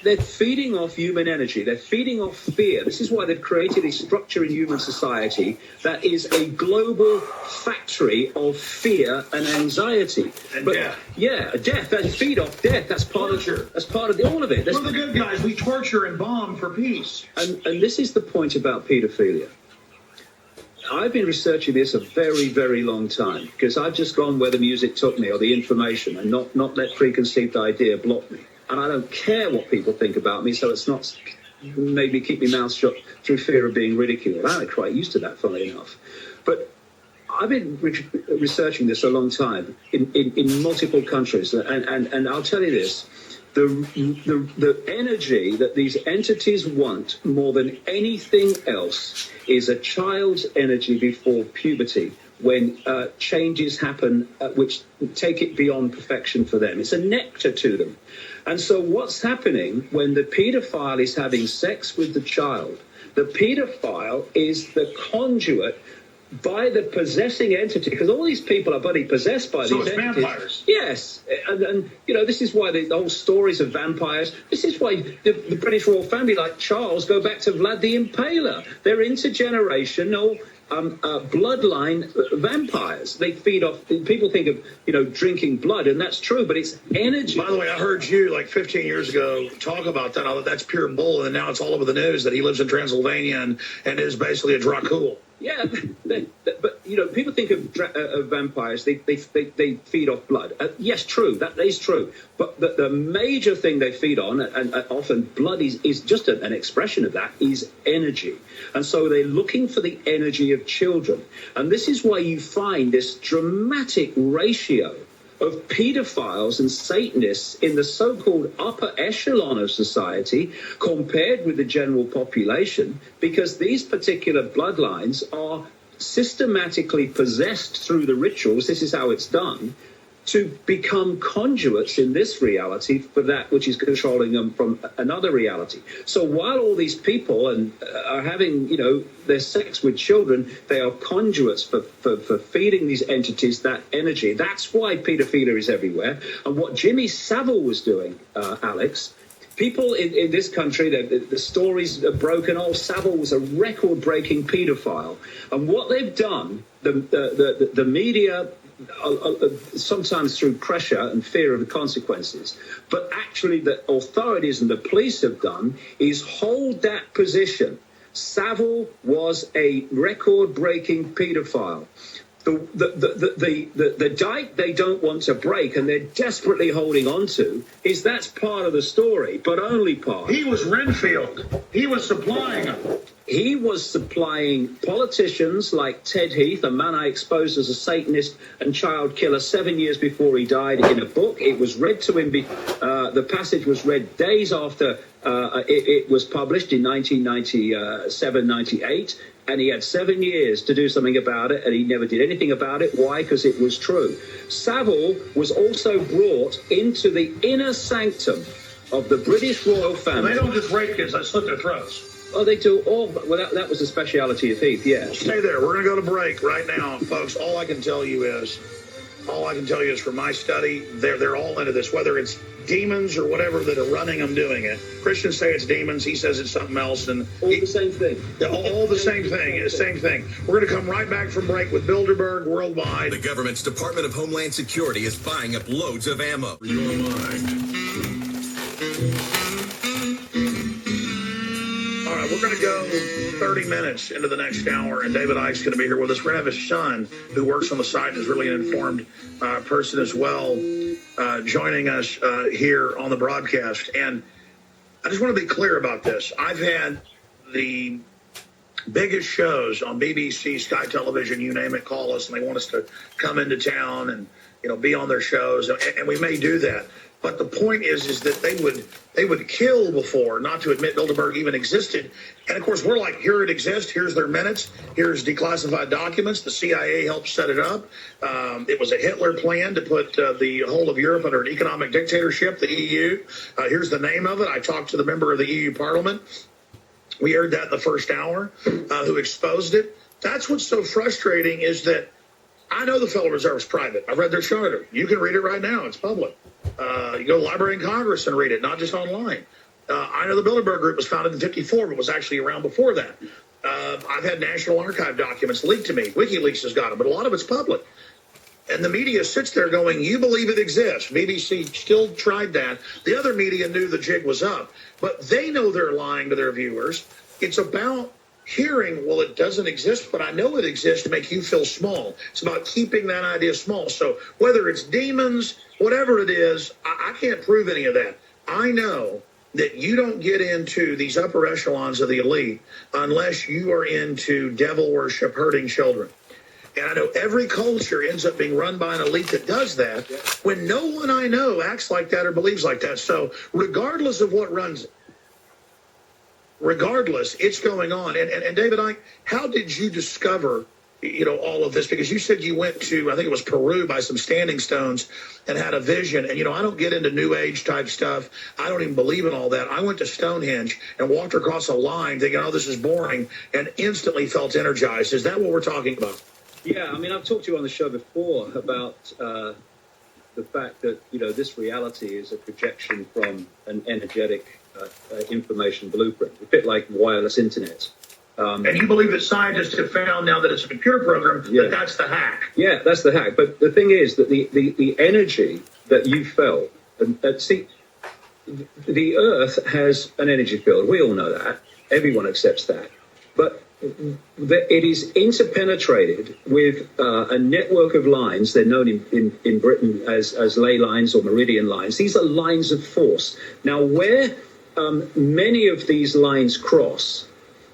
They're feeding off human energy. They're feeding off fear. This is why they've created a structure in human society that is a global factory of fear and anxiety. And death. Yeah, death. They feed off death. That's part torture. Of all of it. We're the good guys. We torture and bomb for peace. And this is the point about pedophilia. I've been researching this a very, very long time because I've just gone where the music took me or the information and not let preconceived idea block me. And I don't care what people think about me, so it's not made me keep my mouth shut through fear of being ridiculed. I'm quite used to that, funnily enough. But I've been researching this a long time in multiple countries, and I'll tell you this. The energy that these entities want more than anything else is a child's energy before puberty, when changes happen which take it beyond perfection for them. It's a nectar to them. And so what's happening when the paedophile is having sex with the child? The paedophile is the conduit by the possessing entity, because all these people are bloody possessed by these entities. So it's vampires. Yes, and this is why the whole stories of vampires. This is why the British royal family, like Charles, go back to Vlad the Impaler. They're intergenerational bloodline vampires. They feed off. People think of drinking blood, and that's true, but it's energy. By the way, I heard you like 15 years ago talk about that. That's pure bull, and now it's all over the news that he lives in Transylvania and is basically a Dracul. Yeah, but people think of vampires. They feed off blood. Yes, true. That is true. But the major thing they feed on, and often blood is just an expression of that, is energy. And so they're looking for the energy of children. And this is why you find this dramatic ratio of pedophiles and Satanists in the so-called upper echelon of society compared with the general population, because these particular bloodlines are systematically possessed through the rituals. This is how it's done. to become conduits in this reality for that which is controlling them from another reality. So while all these people are having, their sex with children, they are conduits for feeding these entities that energy. That's why pedophilia is everywhere. And what Jimmy Savile was doing, Alex, people in this country, the stories are broken. Oh, Savile was a record-breaking pedophile. And what they've done, the media, sometimes through pressure and fear of the consequences, but actually the authorities and the police have done is hold that position. Savile was a record-breaking pedophile. The dike they don't want to break and they're desperately holding on to is that's part of the story, but only part. He was Renfield. He was supplying them. He was supplying politicians like Ted Heath, a man I exposed as a Satanist and child killer 7 years before he died, in a book. It was read to him. The passage was read days after it was published in 1997, 98. And he had 7 years to do something about it, and he never did anything about it. Why? Because it was true. Savile was also brought into the inner sanctum of the British royal family. They don't just rape kids, they slit their throats. Oh, they do all. Well, that was the speciality of Heath, yeah. Stay there. We're going to go to break right now, folks. All I can tell you is from my study, they're all into this, whether it's demons or whatever that are running them doing it. Christians say it's demons. He says it's something else. And all the same thing. All the same thing. The same thing. We're going to come right back from break with Bilderberg Worldwide. The government's Department of Homeland Security is buying up loads of ammo. For your mind. All right, we're going to go 30 minutes into the next hour, and David Icke's going to be here with us. We're going to have his son, who works on the site and is really an informed person as well, joining us here on the broadcast. And I just want to be clear about this. I've had the biggest shows on BBC, Sky Television, you name it, call us, and they want us to come into town and, be on their shows, and we may do that. But the point is that they would kill before not to admit Bilderberg even existed. And of course, we're like, here it exists. Here's their minutes. Here's declassified documents. The CIA helped set it up. It was a Hitler plan to put the whole of Europe under an economic dictatorship, the EU. Here's the name of it. I talked to the member of the EU Parliament. We heard that in the first hour, who exposed it. That's what's so frustrating is that I know the Federal Reserve is private. I've read their charter. You can read it right now. It's public. You go to the Library of Congress and read it, not just online. I know the Bilderberg Group was founded in 1954, but was actually around before that. I've had National Archive documents leaked to me. WikiLeaks has got them, but a lot of it's public. And the media sits there going, you believe it exists. BBC still tried that. The other media knew the jig was up. But they know they're lying to their viewers. It's about hearing, well, it doesn't exist, but I know it exists to make you feel small. It's about keeping that idea small. So whether it's demons, whatever it is, I can't prove any of that. I know that you don't get into these upper echelons of the elite unless you are into devil worship, hurting children. And I know every culture ends up being run by an elite that does that when no one I know acts like that or believes like that. So regardless of what runs it, regardless, it's going on. And David Icke, how did you discover, all of this? Because you said you went to, I think it was Peru, by some standing stones and had a vision. And, I don't get into New Age type stuff. I don't even believe in all that. I went to Stonehenge and walked across a line thinking, oh, this is boring, and instantly felt energized. Is that what we're talking about? Yeah, I've talked to you on the show before about the fact that, this reality is a projection from an energetic information blueprint, a bit like wireless internet. And you believe that scientists have found now that it's a computer program, that's the hack. Yeah, that's the hack. But the thing is that the energy that you felt, see, the Earth has an energy field. We all know that. Everyone accepts that. But it is interpenetrated with a network of lines. They're known in Britain as ley lines or meridian lines. These are lines of force. Now, where many of these lines cross,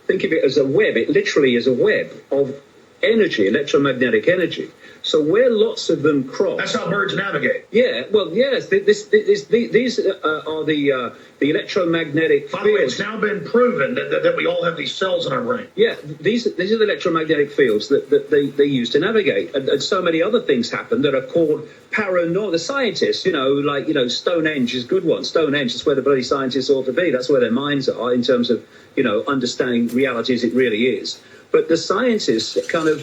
think of it as a web. It literally is a web of energy, electromagnetic energy. So where lots of them cross. That's how birds navigate. Yeah, well, yes. These are the electromagnetic By the way, fields. it's now been proven that we all have these cells in our brain. Yeah, these are the electromagnetic fields that they use to navigate, and so many other things happen that are called paranormal. The scientists, Stonehenge is a good one. Stonehenge is where the bloody scientists ought to be. That's where their minds are in terms of understanding reality as it really is. But the scientists kind of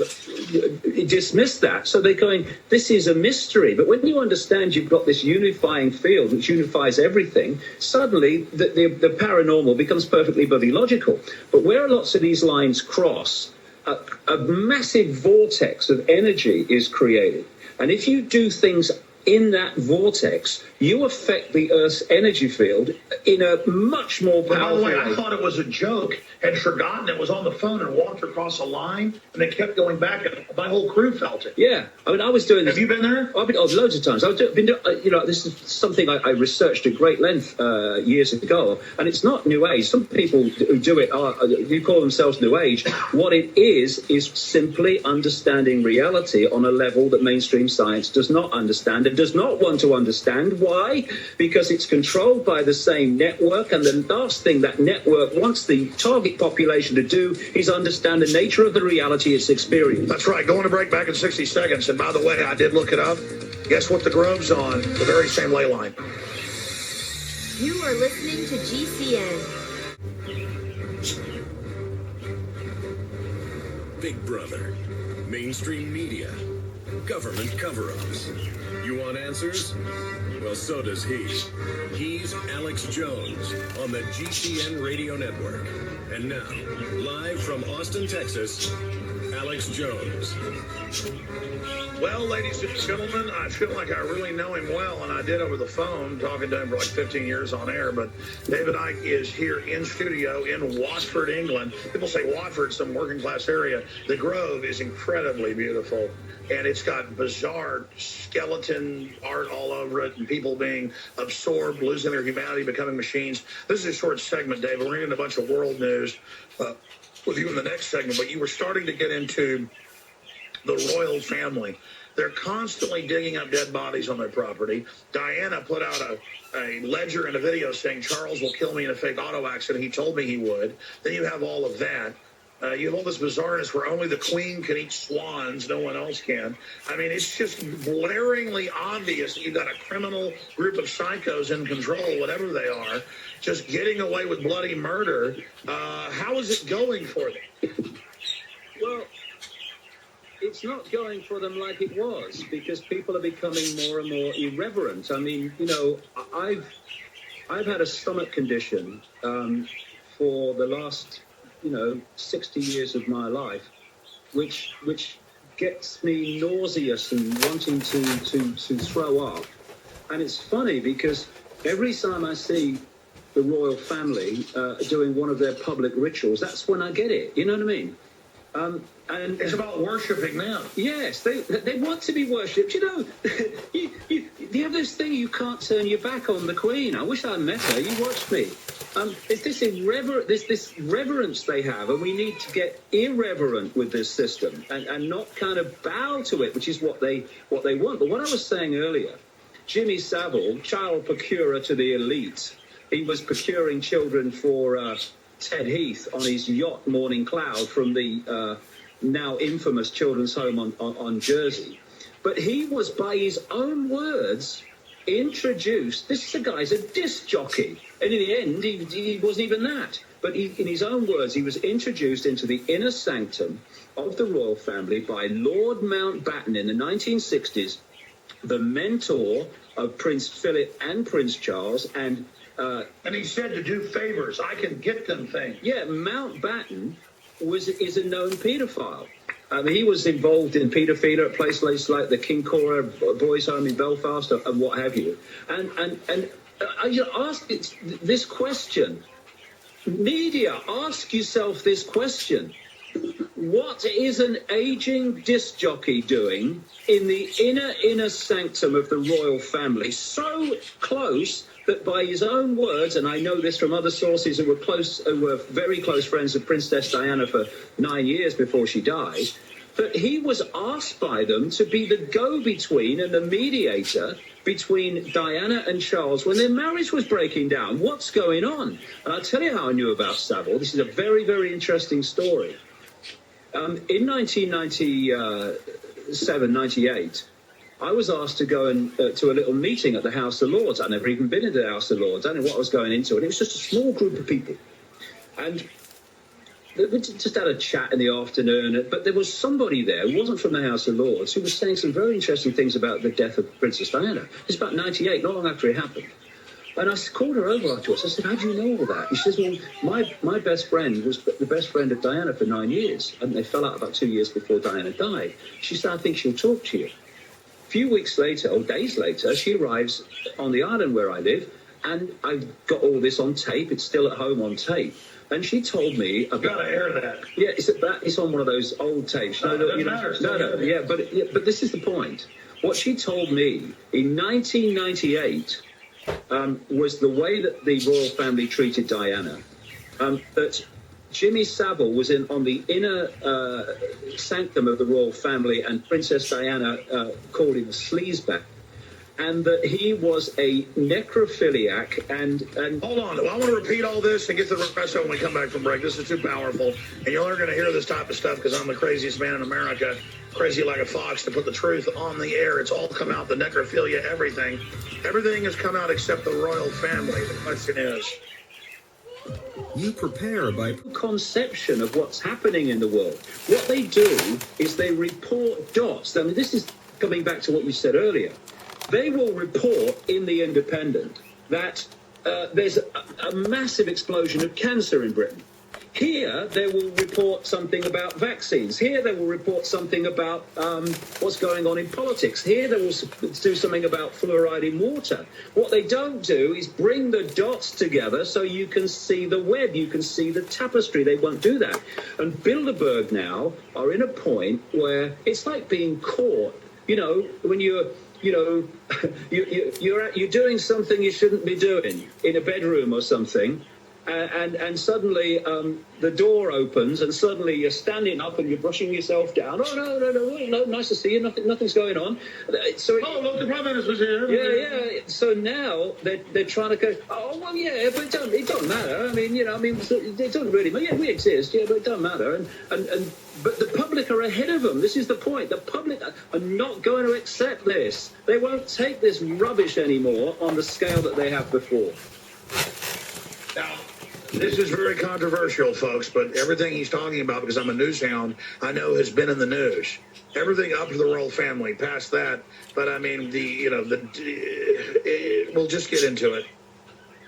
dismiss that. So they're going, this is a mystery. But when you understand you've got this unifying field which unifies everything, suddenly the paranormal becomes perfectly bloody logical. But where lots of these lines cross, a massive vortex of energy is created. And if you do things in that vortex, you affect the Earth's energy field in a much more powerful way. By the way, I thought it was a joke, had forgotten it was on the phone and walked across a line, and they kept going back, and my whole crew felt it. Yeah, I mean, I was doing this. Have you been there? I've been loads of times. This is something I researched at great length years ago, and it's not New Age. Some people who do it who call themselves New Age. What it is simply understanding reality on a level that mainstream science does not understand and does not want to understand. Why? Because it's controlled by the same network, and the last thing that network wants the target population to do is understand the nature of the reality it's experiencing. That's right. Going to break back in 60 seconds. And by the way, I did look it up. Guess what the Grove's on? The very same ley line. You are listening to GCN. Big Brother, mainstream media, government cover-ups. You want answers? Well, so does he. He's Alex Jones on the GCN Radio Network. And now, live from Austin, Texas, Alex Jones. Well, ladies and gentlemen, I feel like I really know him well, and I did over the phone, talking to him for like 15 years on air. But David Icke is here in studio in Watford, England. People say Watford, some working class area. The Grove is incredibly beautiful, and it's got bizarre skeleton art all over it, and people being absorbed, losing their humanity, becoming machines. This is a short segment, David. We're getting a bunch of world news with you in the next segment, but you were starting to get into the royal family. They're constantly digging up dead bodies on their property. Diana put out a ledger and a video saying Charles will kill me in a fake auto accident. He told me he would. Then you have all of that. You have all this bizarreness where only the queen can eat swans, no one else can. I mean, it's just blaringly obvious that you've got a criminal group of psychos in control, whatever they are, just getting away with bloody murder. How is it going for them? Well, it's not going for them like it was, because people are becoming more and more irreverent. I mean, I've had a stomach condition for the last 60 years of my life, which gets me nauseous and wanting to throw up. And it's funny because every time I see the royal family doing one of their public rituals, that's when I get it. You know what I mean? And it's about worshiping them. Yes, they want to be worshipped. You have this thing, you can't turn your back on the Queen. I wish I met her. You watched me. It's this reverence they have, and we need to get irreverent with this system and not kind of bow to it, which is what they want. But what I was saying earlier, Jimmy Savile, child procurer to the elite, he was procuring children for Ted Heath on his yacht Morning Cloud from the now infamous children's home on Jersey. But he was, by his own words, introduced. This guy's a disc jockey. And in the end, he wasn't even that. But in his own words, he was introduced into the inner sanctum of the royal family by Lord Mountbatten in the 1960s, the mentor of Prince Philip and Prince Charles, and he said to do favors. I can get them things. Yeah, Mountbatten is a known paedophile. He was involved in paedophilia at places like the King Cora Boys Home in Belfast and what have you. And I ask this question. Media, ask yourself this question. What is an aging disc jockey doing in the inner sanctum of the royal family, so close that by his own words, and I know this from other sources who were very close friends of Princess Diana for 9 years before she died, that he was asked by them to be the go-between and the mediator between Diana and Charles when their marriage was breaking down. What's going on? And I'll tell you how I knew about Savile. This is a very, very interesting story. In 1997, 98, I was asked to go to a little meeting at the House of Lords. I'd never even been into the House of Lords. I didn't know what I was going into. And it was just a small group of people. And we just had a chat in the afternoon. But there was somebody there who wasn't from the House of Lords who was saying some very interesting things about the death of Princess Diana. It's about 98, not long after it happened. And I called her over afterwards. I said, how do you know all that? She says, well, my best friend was the best friend of Diana for 9 years. And they fell out about 2 years before Diana died. She said, I think she'll talk to you. A few weeks later, or days later, she arrives on the island where I live, and I've got all this on tape. It's still at home on tape. And she told me about... You've got to air that. Yeah, it's on one of those old tapes. No, but this is the point. What she told me in 1998 was the way that the royal family treated Diana, that Jimmy Savile was on the inner sanctum of the royal family, and Princess Diana called him a sleazebag, and that he was a necrophiliac. And hold on, I want to repeat all this and get to the rest of it when we come back from break. This is too powerful, and you're only going to hear this type of stuff because I'm the craziest man in America, crazy like a fox to put the truth on the air. It's all come out, the necrophilia, everything has come out except the royal family. The question is, You prepare by conception of what's happening in the world. What they do is they report dots. I mean, this is coming back to what you said earlier. They will report in The Independent that there's a massive explosion of cancer in Britain. Here, they will report something about vaccines. Here, they will report something about what's going on in politics. Here, they will do something about fluoride in water. What they don't do is bring the dots together so you can see the web, you can see the tapestry. They won't do that. And Bilderberg now are in a point where it's like being caught, you know, when you're doing something you shouldn't be doing in a bedroom or something. And suddenly the door opens, and suddenly you're standing up and you're brushing yourself down. Oh, no, nice to see you. Nothing's going on. So look, the Prime Minister's here. Yeah. So now they're trying to go, oh, well, yeah, but it don't matter. I mean, it doesn't really matter. Yeah, we exist, yeah, but it don't matter. But the public are ahead of them. This is the point. The public are not going to accept this. They won't take this rubbish anymore on the scale that they have before. Now, this is very controversial, folks, but everything he's talking about, because I'm a news hound, I know has been in the news. Everything up to the royal family, past that. But I mean, we'll just get into it.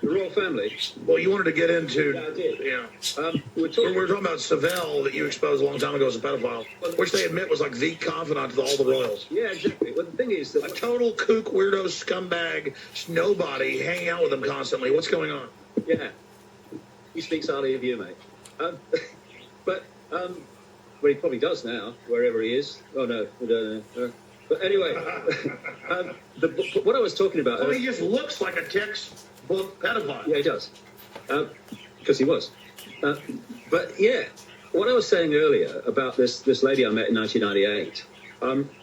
The royal family? Well, you wanted to get into... Yeah, I did. Yeah. We're talking about Savile that you exposed a long time ago as a pedophile, which they admit was like the confidant to all the royals. Yeah, exactly. Well, the thing is that... A total kook, weirdo, scumbag, nobody, hanging out with them constantly. What's going on? Yeah. He speaks highly of you, mate. Well, he probably does now, wherever he is. Oh, no, I don't know. But anyway, what I was talking about... Well, he just looks like a textbook pedophile. Yeah, he does. Because he was. But, yeah, what I was saying earlier about this lady I met in 1998...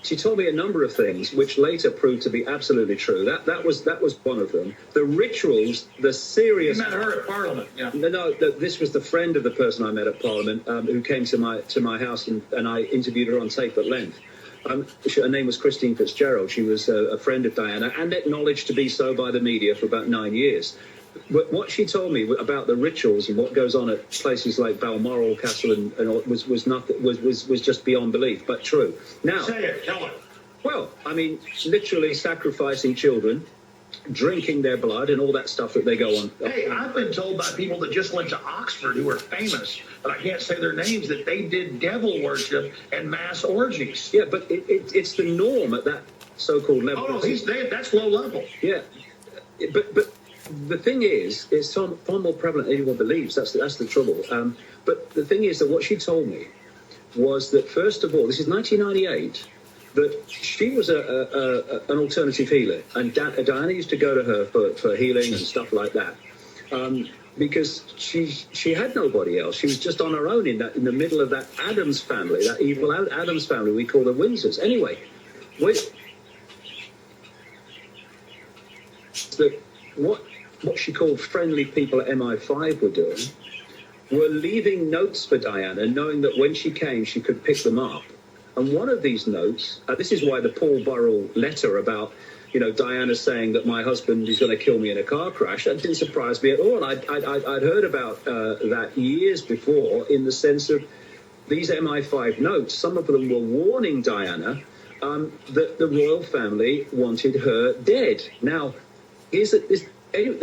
she told me a number of things which later proved to be absolutely true. That was one of them. The rituals, the serious... You met her at Parliament, yeah. No, this was the friend of the person I met at Parliament who came to my house, and I interviewed her on tape at length. Her name was Christine Fitzgerald. She was a friend of Diana and acknowledged to be so by the media for about 9 years. But what she told me about the rituals and what goes on at places like Balmoral Castle and all, was just beyond belief, but true. Now, say it, tell it. Well, I mean, literally sacrificing children, drinking their blood, and all that stuff that they go on. Hey, I've been told by people that just went to Oxford who are famous, but I can't say their names, that they did devil worship and mass orgies. Yeah, but it's the norm at that so-called level. Oh, no, that's low level. Yeah, but the thing is, it's far more prevalent than anyone believes. That's the trouble. But the thing is that what she told me was that, first of all, this is 1998, that she was an alternative healer, and Diana used to go to her for healing and stuff like that. because she had nobody else. She was just on her own in the middle of that Adams family, that evil Adams family we call the Windsors. Anyway, what she called friendly people at MI5 were doing were leaving notes for Diana, knowing that when she came, she could pick them up. And one of these notes, this is why the Paul Burrell letter about, Diana saying that my husband is going to kill me in a car crash, that didn't surprise me at all. I'd heard about that years before, in the sense of these MI5 notes. Some of them were warning Diana that the royal family wanted her dead. Now, the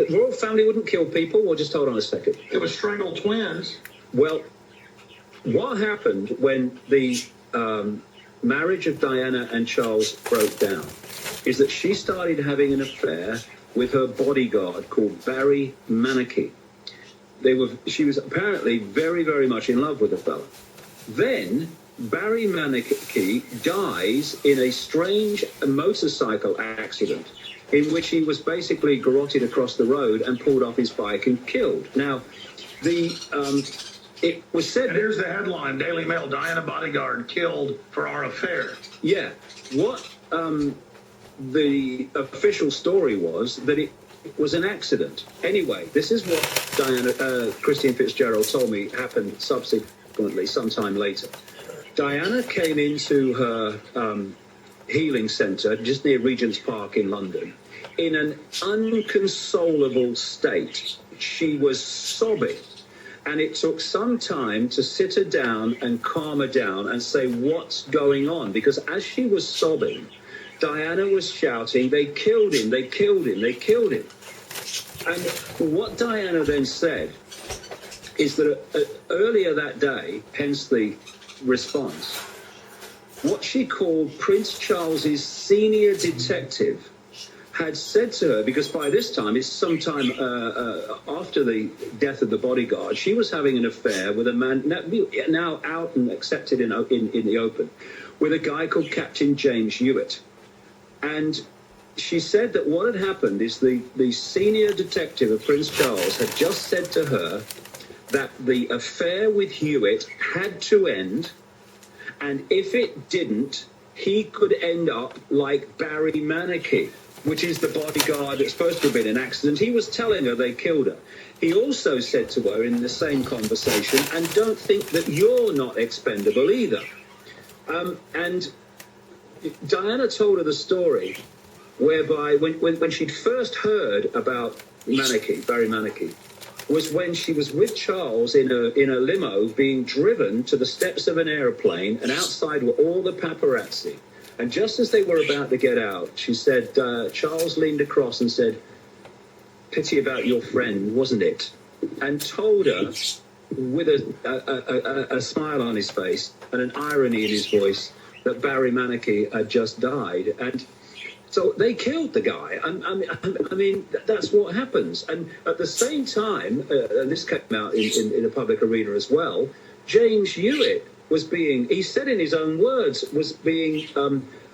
royal family wouldn't kill people? Well, just hold on a second. It was strangled twins. Well, what happened when the marriage of Diana and Charles broke down is that she started having an affair with her bodyguard called Barry Manicky. She was apparently very, very much in love with the fella. Then Barry Manicky dies in a strange motorcycle accident in which he was basically garroted across the road and pulled off his bike and killed. Now, it was said... And here's the headline, Daily Mail, Diana bodyguard killed for our affair. Yeah. What the official story was that it was an accident. Anyway, this is what Christine Fitzgerald told me happened subsequently, sometime later. Diana came into her healing centre just near Regent's Park in London in an unconsolable state. She was sobbing, and it took some time to sit her down and calm her down and say, what's going on? Because as she was sobbing, Diana was shouting, they killed him, they killed him, they killed him. And what Diana then said is that earlier that day, hence the response, what she called Prince Charles's senior detective had said to her, because by this time, it's sometime after the death of the bodyguard, she was having an affair with a man now out and accepted in the open, with a guy called Captain James Hewitt. And she said that what had happened is the senior detective of Prince Charles had just said to her that the affair with Hewitt had to end, and if it didn't, he could end up like Barry Manicky, which is the bodyguard that's supposed to have been an accident. He was telling her they killed her. He also said to her in the same conversation, and don't think that you're not expendable either. And Diana told her the story whereby when she'd first heard about Manicky, Barry Manicky, was when she was with Charles in a limo being driven to the steps of an airplane, and outside were all the paparazzi. And just as they were about to get out, she said, Charles leaned across and said, pity about your friend, wasn't it? And told her with a smile on his face and an irony in his voice that Barry Manicky had just died. And so they killed the guy. I mean, that's what happens. And at the same time, and this came out in the public arena as well, James Hewitt was being, he said in his own words, was being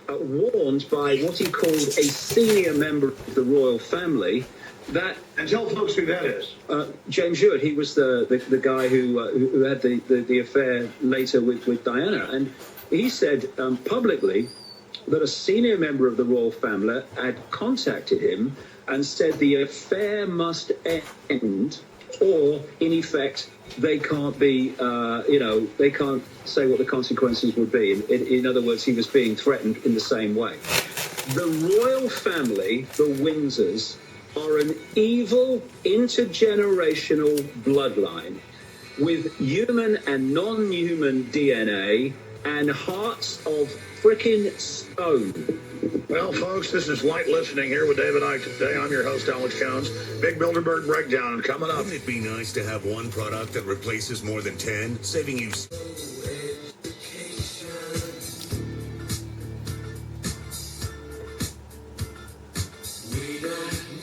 warned by what he called a senior member of the royal family that... And tell folks who that is. James Hewitt, he was the guy who had the affair later with Diana. And he said publicly that a senior member of the royal family had contacted him and said the affair must end, or in effect they can't be, they can't say what the consequences would be. In other words, he was being threatened in the same way. The royal family, the Windsors, are an evil intergenerational bloodline with human and non-human DNA and hearts of frickin' stone. Well, folks, this is Light Listening here with David Icke today. I'm your host, Alex Jones. Big Bilderberg breakdown coming up. Wouldn't it be nice to have one product that replaces more than 10, saving you...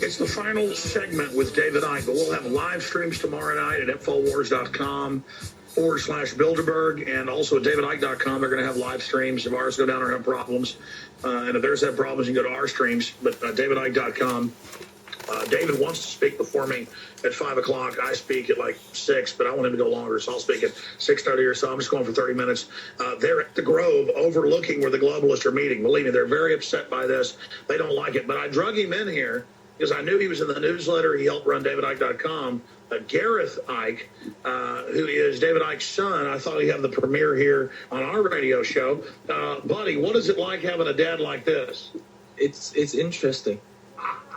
It's the final segment with David Icke, but we'll have live streams tomorrow night at Infowars.com/Bilderberg, and also at DavidIcke.com. They're going to have live streams. If ours go down or have problems, and if theirs have problems, you can go to our streams. But DavidIcke.com David wants to speak before me at 5 o'clock. I speak at like 6, but I want him to go longer, so I'll speak at 6:30 or so. I'm just going for 30 minutes. They're at the Grove overlooking where the globalists are meeting. Believe me, they're very upset by this. They don't like it. But I drug him in here because I knew he was in the newsletter. He helped run DavidIcke.com. Gareth Icke, who is David Icke's son, I thought he'd have the premiere here on our radio show. Buddy, what is it like having a dad like this? It's interesting.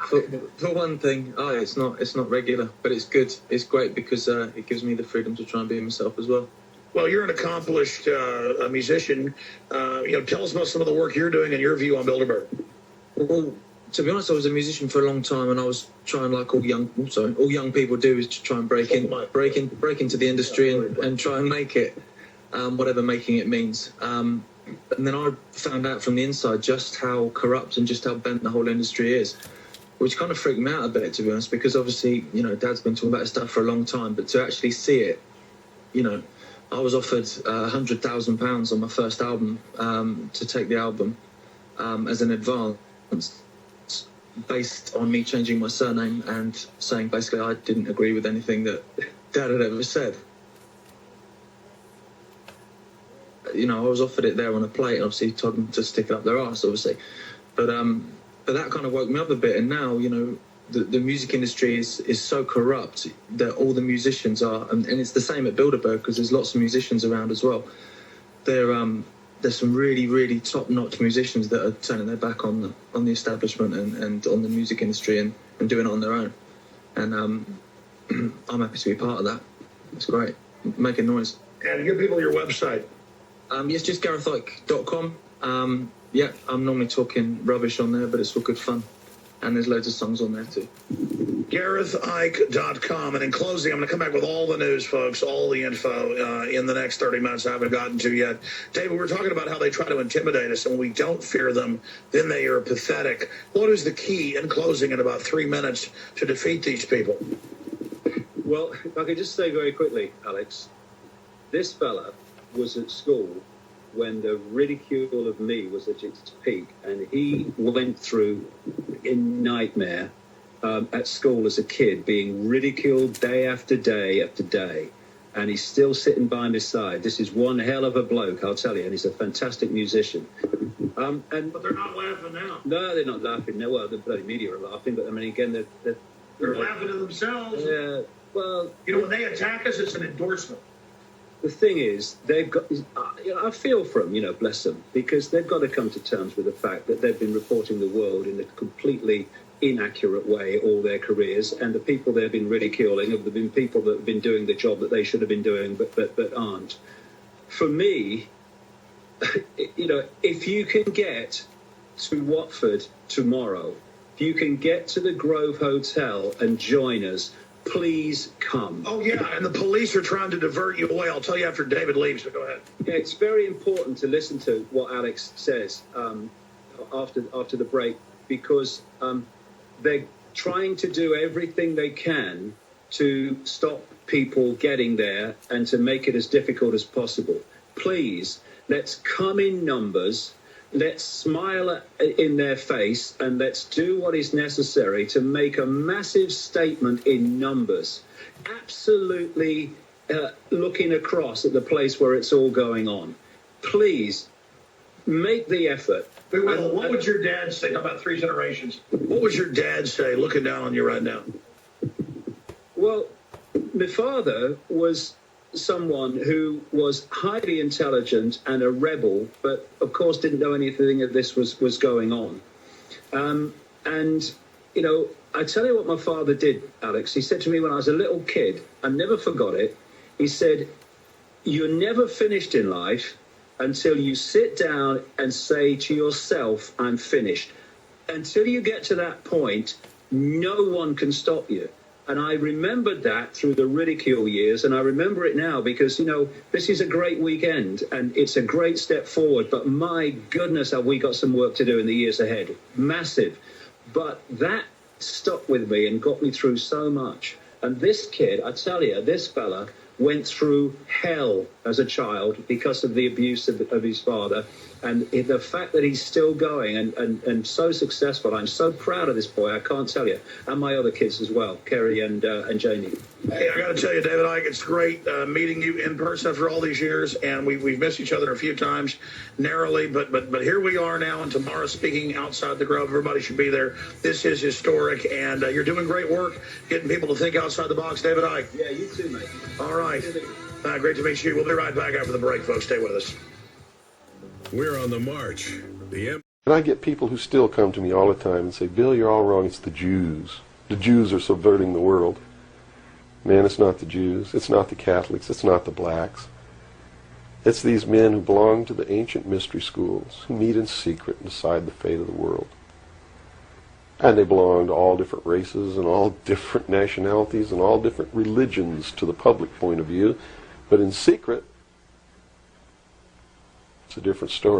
For one thing, it's not regular, but it's good. It's great because it gives me the freedom to try and be myself as well. Well, you're an accomplished musician. Tell us about some of the work you're doing and your view on Bilderberg. Well, to be honest, I was a musician for a long time, and I was trying, like all young people do, is to try and break into the industry and try and make it, whatever making it means. And then I found out from the inside just how corrupt and just how bent the whole industry is, which kind of freaked me out a bit, to be honest, because obviously, Dad's been talking about his stuff for a long time, but to actually see it, I was offered £100,000 on my first album to take the album as an advance, based on me changing my surname and saying basically I didn't agree with anything that Dad had ever said. I was offered it there on a plate, and obviously told them to stick it up their arse, obviously. But that kind of woke me up a bit, and now, the music industry is so corrupt that all the musicians are, and it's the same at Bilderberg because there's lots of musicians around as well. There's some really, really top-notch musicians that are turning their back on the establishment and on the music industry and doing it on their own. And I'm happy to be part of that. It's great. Making noise. And give people your website. It's just GarethIcke.com. I'm normally talking rubbish on there, but it's all good fun. And there's loads of songs on there too. GarethIcke.com. And in closing, I'm going to come back with all the news, folks, all the info in the next 30 minutes I haven't gotten to yet. David, we're talking about how they try to intimidate us, and when we don't fear them, then they are pathetic. What is the key, in closing, in about 3 minutes, to defeat these people? Well, if I could just say very quickly, Alex, this fella was at school when the ridicule of me was at its peak, and he went through in nightmare at school as a kid, being ridiculed day after day after day, and he's still sitting by my side. This is one hell of a bloke, I'll tell you, and he's a fantastic musician. But they're not laughing now. No, they're not laughing. No, well, the bloody media are laughing, but I mean, again, they're laughing at themselves. Yeah, well, when they attack us, it's an endorsement. The thing is, they've got, I feel for them, bless them, because they've got to come to terms with the fact that they've been reporting the world in a completely inaccurate way all their careers, and the people they've been ridiculing have been people that have been doing the job that they should have been doing but aren't. For me, if you can get to Watford tomorrow, if you can get to the Grove Hotel and join us, please come. Oh, yeah, and the police are trying to divert you away. I'll tell you after David leaves, so go ahead. Yeah, it's very important to listen to what Alex says after the break, because they're trying to do everything they can to stop people getting there and to make it as difficult as possible. Please, let's come in numbers. Let's smile in their face, and let's do what is necessary to make a massive statement in numbers. Absolutely looking across at the place where it's all going on. Please, make the effort. We will. What would your dad say? How about 3 generations? What would your dad say looking down on you right now? Well, my father was someone who was highly intelligent and a rebel, but of course didn't know anything of this was going on. I tell you what my father did, Alex. He said to me when I was a little kid, I never forgot it. He said, "You're never finished in life until you sit down and say to yourself, I'm finished. Until you get to that point, no one can stop you." And I remembered that through the ridicule years, and I remember it now because, this is a great weekend and it's a great step forward, but my goodness, have we got some work to do in the years ahead. Massive. But that stuck with me and got me through so much. And this kid, I tell you, this fella went through hell as a child because of the abuse of his father. And the fact that he's still going and so successful, I'm so proud of this boy, I can't tell you. And my other kids as well, Kerry and Jamie. Hey, I got to tell you, David Icke, it's great meeting you in person after all these years, and we've missed each other a few times narrowly, but here we are now, and tomorrow speaking outside the Grove. Everybody should be there. This is historic, and you're doing great work getting people to think outside the box, David Icke. Yeah, you too, mate. All right. Great to meet you. We'll be right back after the break, folks. Stay with us. We're on the march. And I get people who still come to me all the time and say, Bill, you're all wrong. It's the Jews. The Jews are subverting the world. Man, it's not the Jews. It's not the Catholics. It's not the blacks. It's these men who belong to the ancient mystery schools, who meet in secret and decide the fate of the world. And they belong to all different races and all different nationalities and all different religions to the public point of view. But in secret, it's a different story.